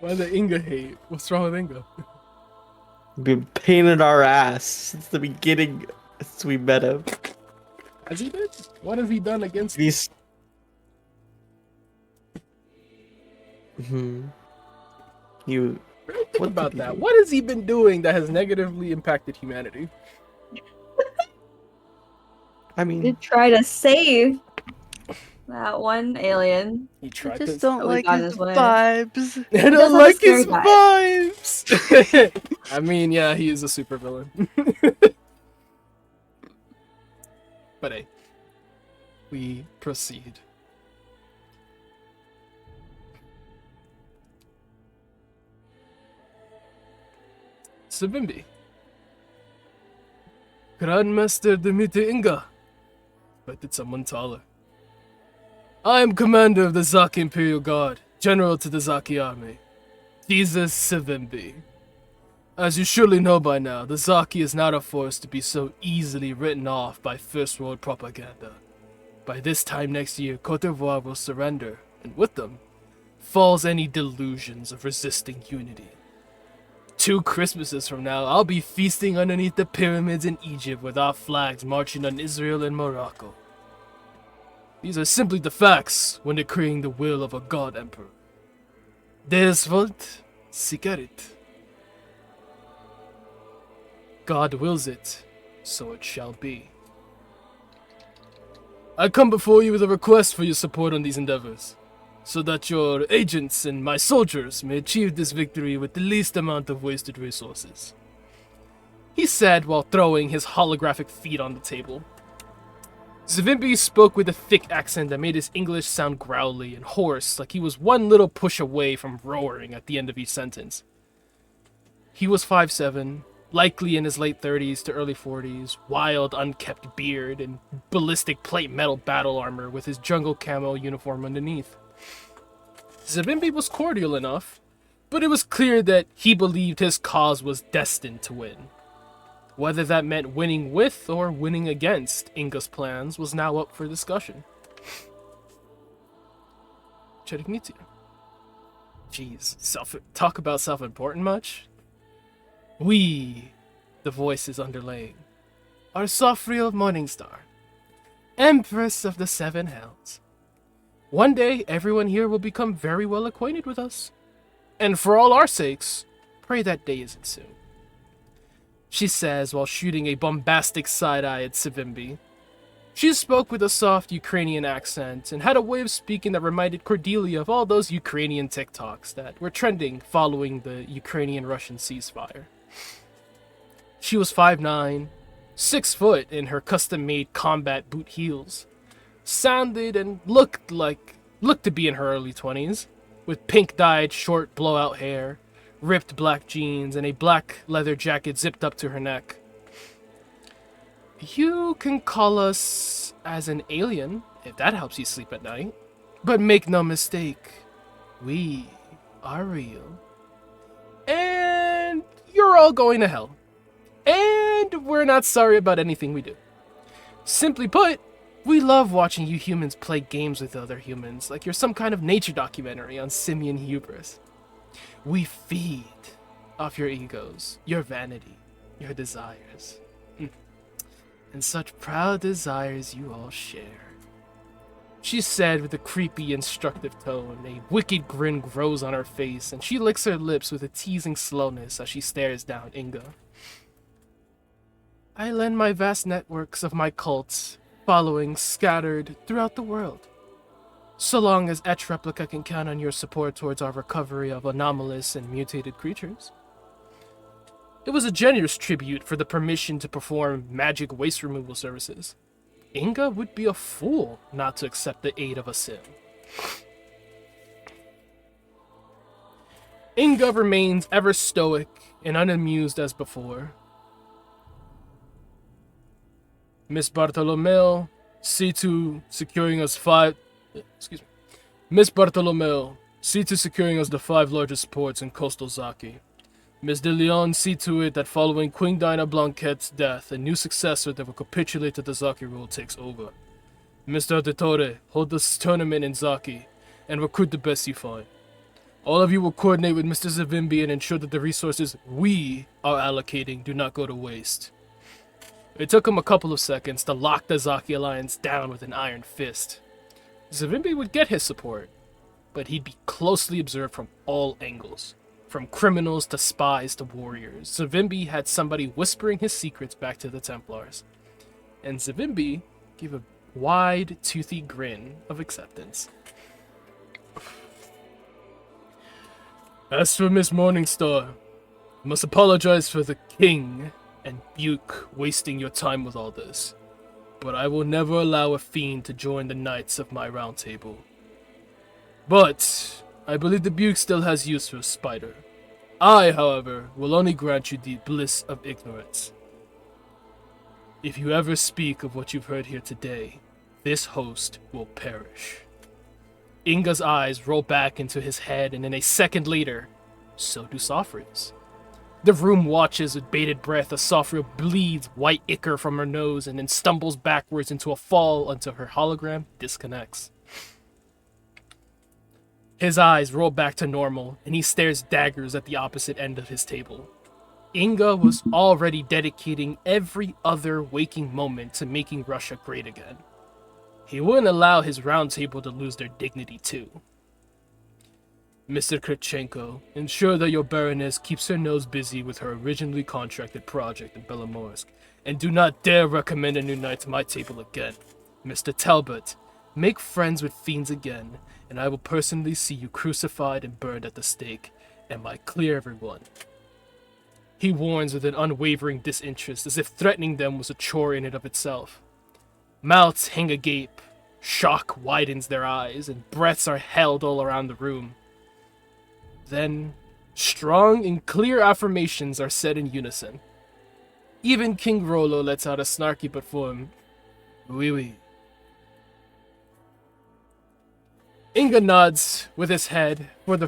Why the Inga hate? What's wrong with Inga? Been pain in our ass since the beginning, since we met him. Has he been? What has he done against He's... You... Think about that. What has he been doing that has negatively impacted humanity? I mean... He tried to save that one alien. He I tried just to... don't Oh, like got his his way. vibes. I does don't have a like scary his vibes! I mean, yeah, he is a supervillain. But hey, we proceed. Sabimbi. Grandmaster Dimitri Inga. Expected someone taller. I am commander of the Zaki Imperial Guard, general to the Zaki army. Jesus Savimbi. As you surely know by now, the Zaki is not a force to be so easily written off by First World propaganda. By this time next year, Cote d'Ivoire will surrender, and with them, falls any delusions of resisting unity. 2 Christmases from now, I'll be feasting underneath the pyramids in Egypt with our flags marching on Israel and Morocco. These are simply the facts when decreeing the will of a god emperor. Des wollt, sigaret. God wills it, so it shall be. I come before you with a request for your support on these endeavors, so that your agents and my soldiers may achieve this victory with the least amount of wasted resources. He said while throwing his holographic feet on the table. Zavimbi spoke with a thick accent that made his English sound growly and hoarse, like he was one little push away from roaring at the end of each sentence. He was 5'7", likely in his late 30s to early 40s, wild, unkempt beard, and ballistic plate metal battle armor with his jungle camo uniform underneath. Zabimbi was cordial enough, but it was clear that he believed his cause was destined to win. Whether that meant winning with or winning against Inga's plans was now up for discussion. Cherignitia. Jeez, talk about self-important much? We, the voice is underlaying, are Sofriel Morningstar, Empress of the 7 Hells. One day, everyone here will become very well acquainted with us. And for all our sakes, pray that day isn't soon. She says while shooting a bombastic side-eye at Savimbi. She spoke with a soft Ukrainian accent and had a way of speaking that reminded Cordelia of all those Ukrainian TikToks that were trending following the Ukrainian-Russian ceasefire. She was 5'9", 6 foot in her custom-made combat boot heels. Sounded and looked to be in her early 20s. with pink-dyed short blowout hair, ripped black jeans, and a black leather jacket zipped up to her neck. You can call us as an alien, if that helps you sleep at night. But make no mistake, we are real. And you're all going to hell. And we're not sorry about anything we do. Simply put, we love watching you humans play games with other humans like you're some kind of nature documentary on simian hubris. We feed off your egos, your vanity, your desires. And such proud desires you all share. She said with a creepy, instructive tone. A wicked grin grows on her face, and she licks her lips with a teasing slowness as she stares down Inga. I lend my vast networks of my cults, following scattered throughout the world. So long as Etch Replica can count on your support towards our recovery of anomalous and mutated creatures. It was a generous tribute for the permission to perform magic waste removal services. Inga would be a fool not to accept the aid of a sim. Inga remains ever stoic and unamused as before. Miss Bartolomeo, see to securing us Miss Bartolomeo, see to securing us the 5 largest ports in coastal Zaki. Miss de Leon, see to it that following Queen Dinah Blanquette's death, a new successor that will capitulate to the Zaki rule takes over. Mr. De Torre, hold this tournament in Zaki, and recruit the best you find. All of you will coordinate with Mr. Zavimbi and ensure that the resources we are allocating do not go to waste. It took him a couple of seconds to lock the Zaki Alliance down with an iron fist. Zavimbi would get his support, but he'd be closely observed from all angles. From criminals to spies to warriors, Zavimbi had somebody whispering his secrets back to the Templars. And Zavimbi gave a wide, toothy grin of acceptance. As for Miss Morningstar, I must apologize for the king and Buke wasting your time with all this, but I will never allow a fiend to join the knights of my round table. But I believe the Buke still has use for a spider. I, however, will only grant you the bliss of ignorance. If you ever speak of what you've heard here today, this host will perish. Inga's eyes roll back into his head, and then a second later, so do Sofria's. The room watches with bated breath as Sofria bleeds white ichor from her nose and then stumbles backwards into a fall until her hologram disconnects. His eyes roll back to normal, and he stares daggers at the opposite end of his table. Inga was already dedicating every other waking moment to making Russia great again. He wouldn't allow his round table to lose their dignity too. Mr. Kritchenko, ensure that your Baroness keeps her nose busy with her originally contracted project in Belomorsk, and do not dare recommend a new knight to my table again. Mr. Talbot, make friends with fiends again, and I will personally see you crucified and burned at the stake. Am I clear, everyone? He warns with an unwavering disinterest, as if threatening them was a chore in and of itself. Mouths hang agape, shock widens their eyes, and breaths are held all around the room. Then, strong and clear affirmations are said in unison. Even King Rollo lets out a snarky but firm, "Oui, oui." Inga nods with his head for the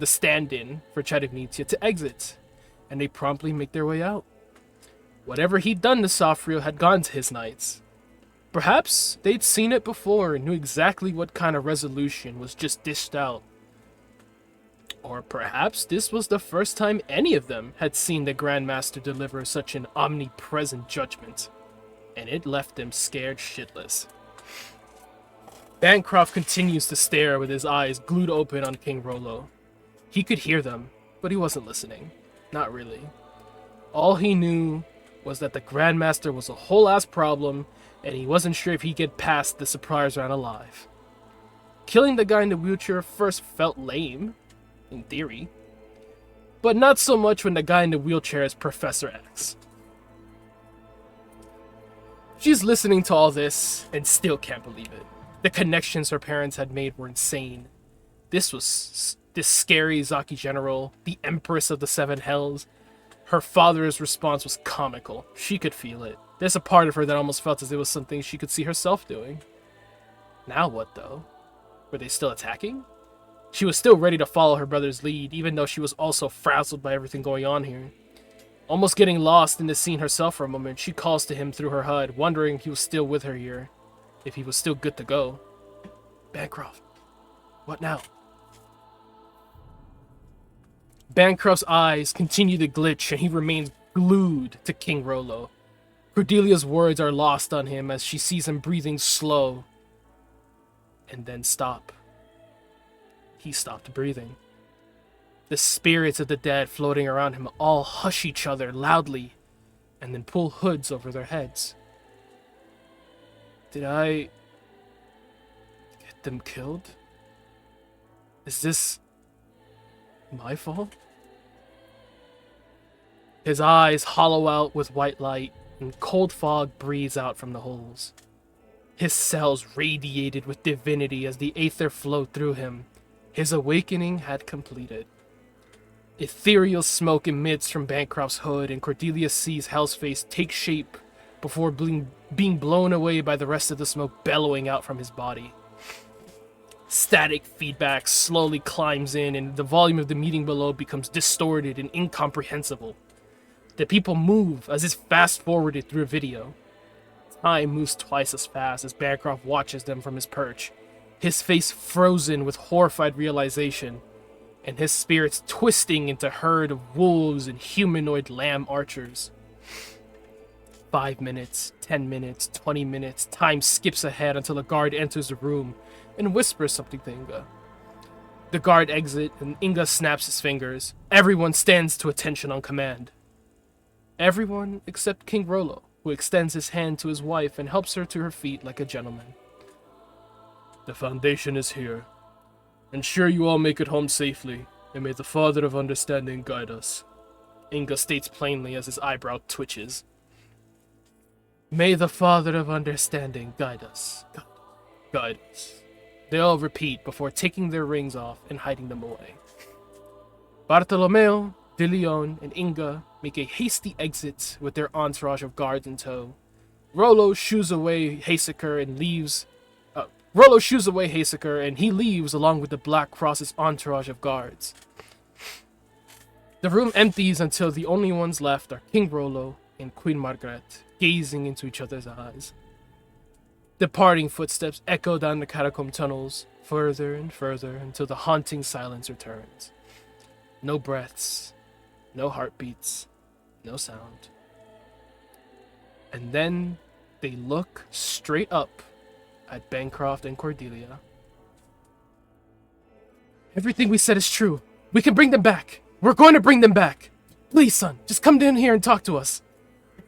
stand-in for Chadivnitsia to exit, and they promptly make their way out. Whatever he'd done to Sofrio had gone to his knights. Perhaps they'd seen it before and knew exactly what kind of resolution was just dished out. Or perhaps this was the first time any of them had seen the Grandmaster deliver such an omnipresent judgment, and it left them scared shitless. Bancroft continues to stare with his eyes glued open on King Rollo. He could hear them, but he wasn't listening. Not really. All he knew was that the Grandmaster was a whole-ass problem, and he wasn't sure if he'd get past the surprise round alive. Killing the guy in the wheelchair first felt lame, in theory, but not so much when the guy in the wheelchair is Professor X. She's listening to all this and still can't believe it. The connections her parents had made were insane. This scary Zaki general, the Empress of the Seven Hells. Her father's response was comical. She could feel it. There's a part of her that almost felt as if it was something she could see herself doing. Now what, though? Were they still attacking? She was still ready to follow her brother's lead, even though she was also frazzled by everything going on here. Almost getting lost in the scene herself for a moment, she calls to him through her HUD, wondering if he was still with her here. If he was still good to go. Bancroft. What now? Bancroft's eyes continue to glitch and he remains glued to King Rollo. Cordelia's words are lost on him as she sees him breathing slow. And then stop. He stopped breathing. The spirits of the dead floating around him all hush each other loudly and then pull hoods over their heads. Did I get them killed? Is this my fault? His eyes hollow out with white light and cold fog breathes out from the holes. His cells radiated with divinity as the aether flowed through him. His awakening had completed. Ethereal smoke emits from Bancroft's hood, and Cordelia sees Hell's face take shape before being blown away by the rest of the smoke bellowing out from his body. Static feedback slowly climbs in, and the volume of the meeting below becomes distorted and incomprehensible. The people move as if fast-forwarded through a video. Time moves twice as fast as Bancroft watches them from his perch, his face frozen with horrified realization, and his spirits twisting into herd of wolves and humanoid lamb archers. 5 minutes, 10 minutes, 20 minutes, time skips ahead until a guard enters the room and whispers something to Inga. The guard exits and Inga snaps his fingers. Everyone stands to attention on command. Everyone except King Rollo, who extends his hand to his wife and helps her to her feet like a gentleman. The Foundation is here. Ensure you all make it home safely, and may the Father of Understanding guide us. Inga states plainly as his eyebrow twitches. May the Father of Understanding guide us. Guide us. They all repeat before taking their rings off and hiding them away. Bartolomeo, De Leon, and Inga make a hasty exit with their entourage of guards in tow. Rollo shoos away Haseker and he leaves along with the Black Cross's entourage of guards. The room empties until the only ones left are King Rollo and Queen Margaret, gazing into each other's eyes. Departing footsteps echo down the catacomb tunnels, further and further until the haunting silence returns. No breaths, no heartbeats, no sound. And then they look straight up at Bancroft and Cordelia. Everything we said is true. We can bring them back. We're going to bring them back. Please, son, just come down here and talk to us.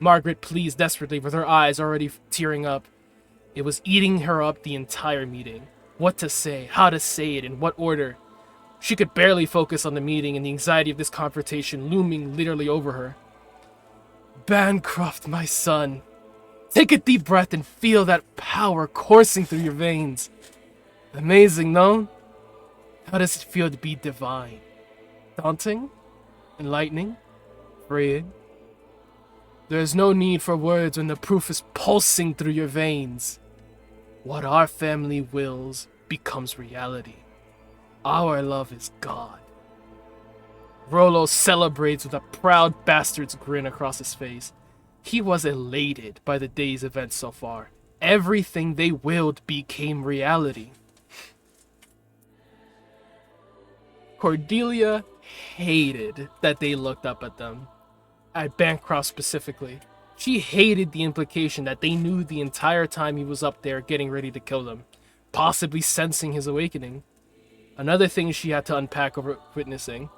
Margaret pleads desperately with her eyes already tearing up. It was eating her up the entire meeting. What to say, how to say it, in what order. She could barely focus on the meeting and the anxiety of this confrontation looming literally over her. Bancroft, my son. Take a deep breath and feel that power coursing through your veins. Amazing, no? How does it feel to be divine? Daunting? Enlightening? Freeing? There is no need for words when the proof is pulsing through your veins. What our family wills becomes reality. Our love is God. Rollo celebrates with a proud bastard's grin across his face. He was elated by the day's events so far. Everything they willed became reality. Cordelia hated that they looked up at them. At Bancroft specifically. She hated the implication that they knew the entire time he was up there getting ready to kill them, possibly sensing his awakening. Another thing she had to unpack over witnessing.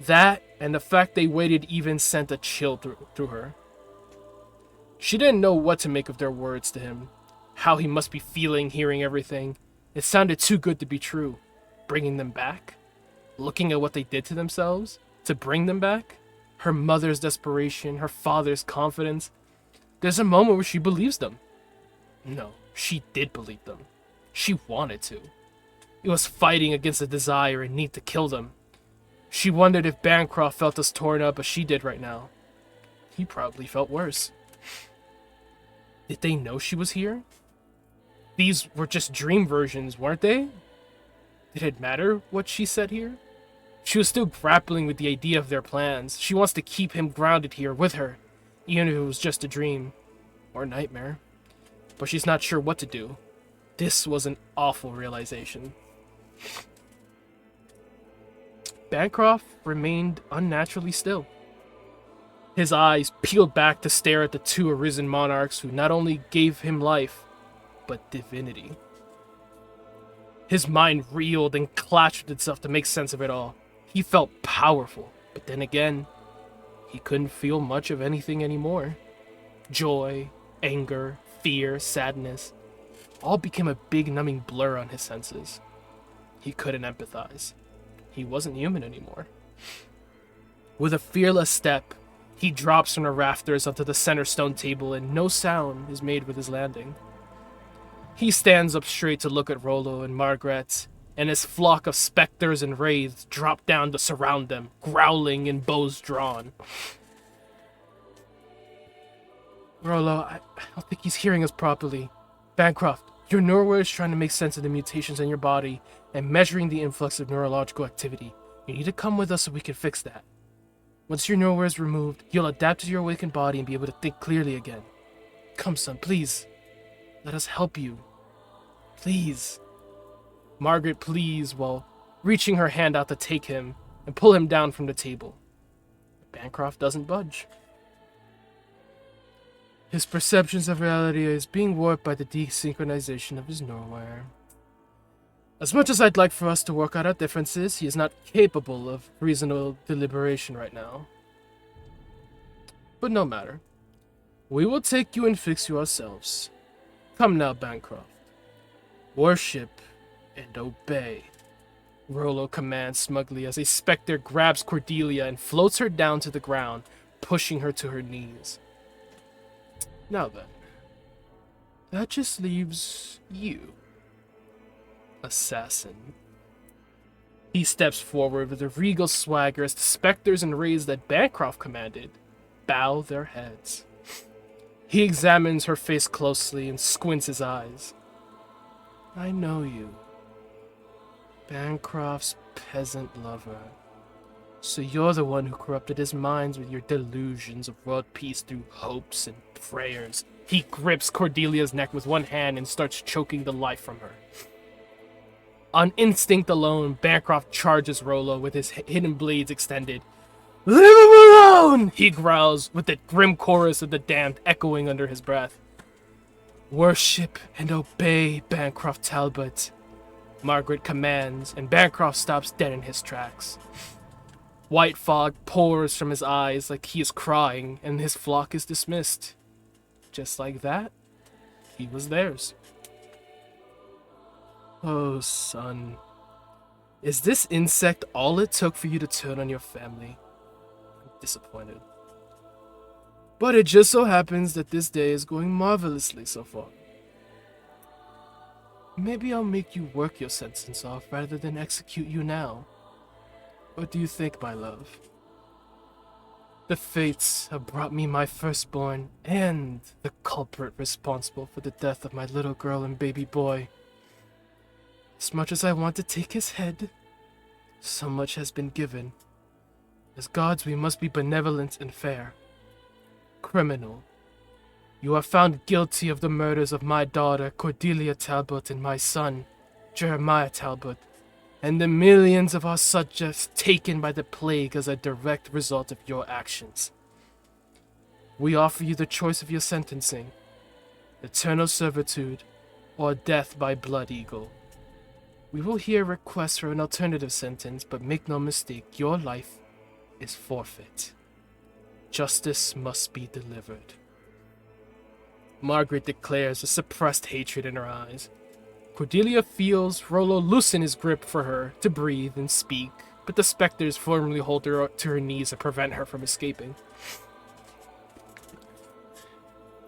That, and the fact they waited even sent a chill through her. She didn't know what to make of their words to him. How he must be feeling hearing everything. It sounded too good to be true. Bringing them back? Looking at what they did to themselves? To bring them back? Her mother's desperation, her father's confidence. There's a moment where she believes them. No, she did believe them. She wanted to. It was fighting against the desire and need to kill them. She wondered if Bancroft felt as torn up as she did right now. He probably felt worse. Did they know she was here? These were just dream versions, weren't they? Did it matter what she said here? She was still grappling with the idea of their plans. She wants to keep him grounded here with her, even if it was just a dream or a nightmare. But she's not sure what to do. This was an awful realization. Bancroft remained unnaturally still. His eyes peeled back to stare at the two arisen monarchs who not only gave him life, but divinity. His mind reeled and clashed with itself to make sense of it all. He felt powerful, but then again, he couldn't feel much of anything anymore. Joy, anger, fear, sadness, all became a big numbing blur on his senses. He couldn't empathize. He wasn't human anymore. With a fearless step, he drops from the rafters onto the center stone table and no sound is made with his landing. He stands up straight to look at Rollo and Margaret, and his flock of specters and wraiths drop down to surround them, growling and bows drawn. Rollo, I don't think he's hearing us properly. Bancroft, your neuroware is trying to make sense of the mutations in your body and measuring the influx of neurological activity. You need to come with us so we can fix that. Once your neuroware is removed, you'll adapt to your awakened body and be able to think clearly again. Come, son, please. Let us help you. Please. Margaret pleads while reaching her hand out to take him and pull him down from the table. Bancroft doesn't budge. His perceptions of reality is being warped by the desynchronization of his neurowire. As much as I'd like for us to work out our differences, he is not capable of reasonable deliberation right now. But no matter. We will take you and fix you ourselves. Come now, Bancroft. Worship and obey. Rollo commands smugly as a specter grabs Cordelia and floats her down to the ground, pushing her to her knees. Now then, that just leaves you, assassin. He steps forward with a regal swagger as the specters and wraiths that Bancroft commanded bow their heads. He examines her face closely and squints his eyes. I know you. Bancroft's peasant lover. So you're the one who corrupted his minds with your delusions of world peace through hopes and prayers. He grips Cordelia's neck with one hand and starts choking the life from her. On instinct alone, Bancroft charges Rollo with his hidden blades extended. Leave him alone! He growls, with the grim chorus of the damned echoing under his breath. Worship and obey, Bancroft Talbot. Margaret commands, and Bancroft stops dead in his tracks. White fog pours from his eyes like he is crying, and his flock is dismissed. Just like that, he was theirs. Oh, son. Is this insect all it took for you to turn on your family? I'm disappointed. But it just so happens that this day is going marvelously so far. Maybe I'll make you work your sentence off rather than execute you now. What do you think, my love? The fates have brought me my firstborn and the culprit responsible for the death of my little girl and baby boy. As much as I want to take his head, so much has been given. As gods, we must be benevolent and fair. Criminal, you are found guilty of the murders of my daughter, Cordelia Talbot, and my son, Jeremiah Talbot, and the millions of our subjects taken by the plague as a direct result of your actions. We offer you the choice of your sentencing, eternal servitude, or death by blood eagle. We will hear requests for an alternative sentence, but make no mistake, your life is forfeit. Justice must be delivered. Margaret declares with suppressed hatred in her eyes. Cordelia feels Rollo loosen his grip for her to breathe and speak, but the specters firmly hold her to her knees and prevent her from escaping.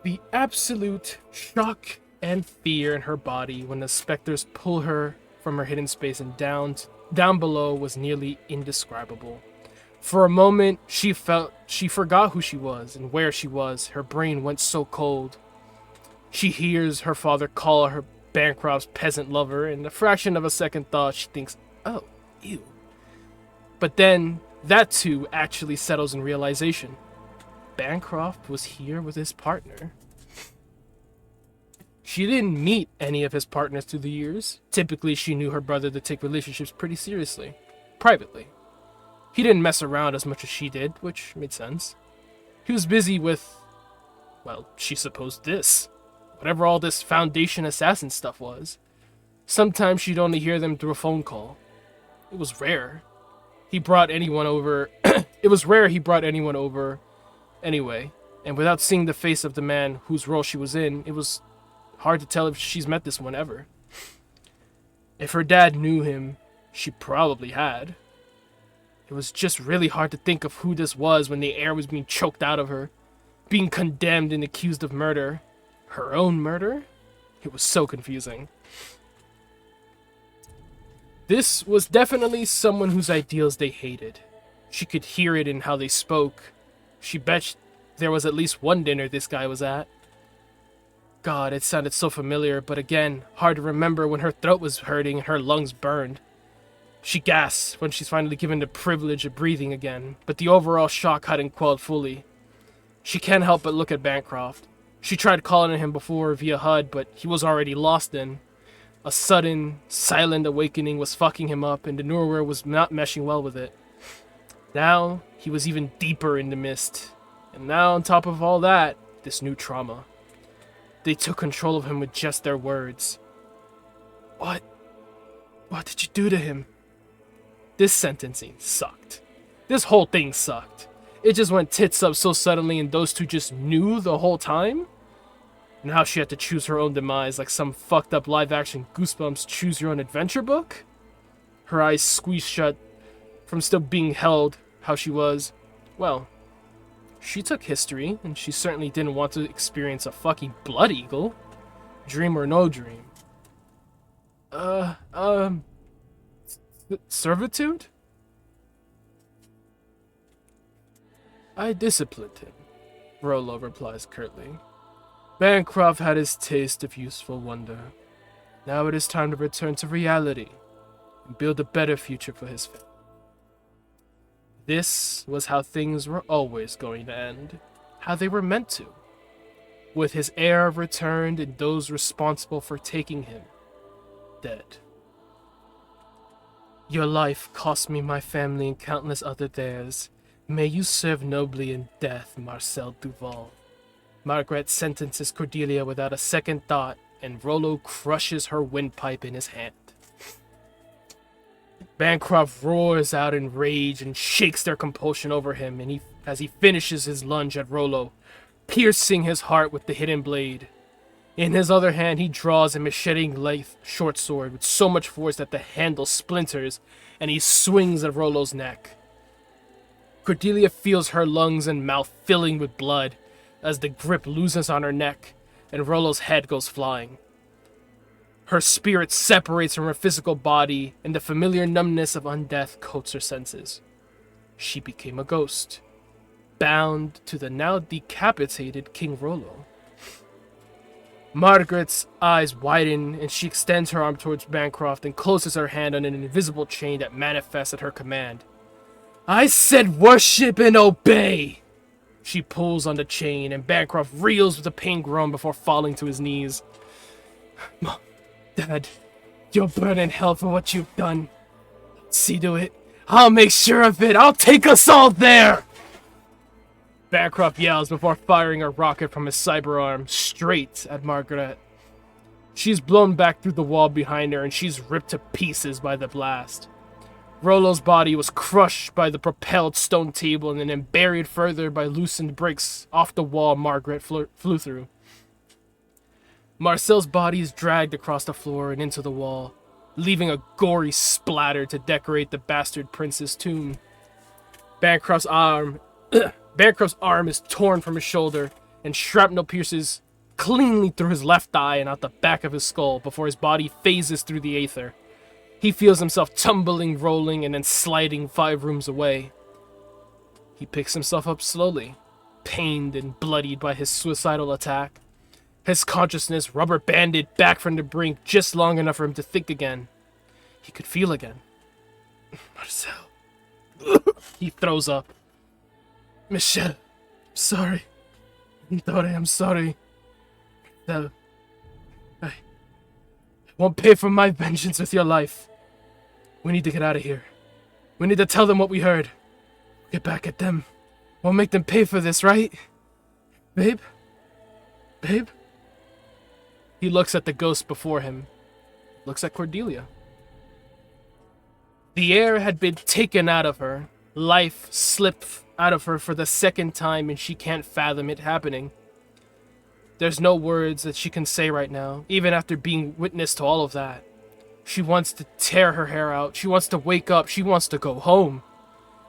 The absolute shock and fear in her body when the specters pull her from her hidden space, and down below was nearly indescribable. For a moment, she forgot who she was and where she was. Her brain went so cold. She hears her father call her Bancroft's peasant lover, and a fraction of a second thought, she thinks, oh, ew. But then, that too actually settles in realization. Bancroft was here with his partner. She didn't meet any of his partners through the years. Typically, she knew her brother to take relationships pretty seriously, privately. He didn't mess around as much as she did, which made sense. He was busy with, well, she supposed this. Whatever all this Foundation assassin stuff was. Sometimes she'd only hear them through a phone call. It was rare. He brought anyone over. It was rare he brought anyone over anyway. And without seeing the face of the man whose role she was in, it was hard to tell if she's met this one ever. If her dad knew him, she probably had. It was just really hard to think of who this was when the air was being choked out of her, being condemned and accused of murder. Her own murder? It was so confusing. This was definitely someone whose ideals they hated. She could hear it in how they spoke. She bet there was at least one dinner this guy was at. God, it sounded so familiar, but again, hard to remember when her throat was hurting and her lungs burned. She gasps when she's finally given the privilege of breathing again, but the overall shock hadn't quelled fully. She can't help but look at Bancroft. She tried calling him before via HUD, but he was already lost in. A sudden, silent awakening was fucking him up, and the neuroware was not meshing well with it. Now, he was even deeper in the mist. And now, on top of all that, this new trauma. They took control of him with just their words. What did you do to him? This sentencing sucked. This whole thing sucked. It just went tits up so suddenly, and those two just knew the whole time? Now she had to choose her own demise like some fucked up live-action Goosebumps choose-your-own-adventure book? Her eyes squeezed shut from still being held how she was. Well, she took history, and she certainly didn't want to experience a fucking blood eagle. Dream or no dream. Servitude? I disciplined him, Rollo replies curtly. Bancroft had his taste of useful wonder. Now it is time to return to reality and build a better future for his family. This was how things were always going to end, how they were meant to, with his heir returned and those responsible for taking him dead. Your life cost me my family and countless other theirs. May you serve nobly in death, Marcel Duval. Margaret sentences Cordelia without a second thought, and Rollo crushes her windpipe in his hand. Bancroft roars out in rage and shakes their compulsion over him, and as he finishes his lunge at Rollo, piercing his heart with the hidden blade. In his other hand, he draws a machete-length short sword with so much force that the handle splinters, and he swings at Rollo's neck. Cordelia feels her lungs and mouth filling with blood as the grip loosens on her neck, and Rollo's head goes flying. Her spirit separates from her physical body, and the familiar numbness of undeath coats her senses. She became a ghost, bound to the now decapitated King Rollo. Margaret's eyes widen, and she extends her arm towards Bancroft and closes her hand on an invisible chain that manifests at her command. I said worship and obey! She pulls on the chain, and Bancroft reels with a pain groan before falling to his knees. Mom, Dad, you'll burn in hell for what you've done. See to it. I'll make sure of it. I'll take us all there! Bancroft yells before firing a rocket from his cyber arm straight at Margaret. She's blown back through the wall behind her, and she's ripped to pieces by the blast. Rollo's body was crushed by the propelled stone table and then buried further by loosened bricks off the wall Margaret flew through. Marcel's body is dragged across the floor and into the wall, leaving a gory splatter to decorate the bastard prince's tomb. Bancroft's arm is torn from his shoulder, and shrapnel pierces cleanly through his left eye and out the back of his skull before his body phases through the aether. He feels himself tumbling, rolling, and then sliding 5 rooms away. He picks himself up slowly, pained and bloodied by his suicidal attack. His consciousness rubber banded back from the brink just long enough for him to think again. He could feel again. Marcel. He throws up. Michelle, sorry. Dore, I'm sorry. No. I won't pay for my vengeance with your life. We need to get out of here. We need to tell them what we heard. Get back at them. We'll make them pay for this, right? Babe? Babe? He looks at the ghost before him. Looks at Cordelia. The air had been taken out of her. Life slipped out of her for the second time, and she can't fathom it happening. There's no words that she can say right now, even after being witness to all of that. She wants to tear her hair out. She wants to wake up. She wants to go home.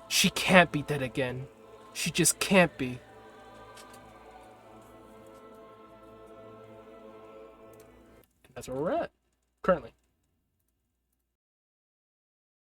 She can't be dead again. She just can't be. That's where we're at, currently.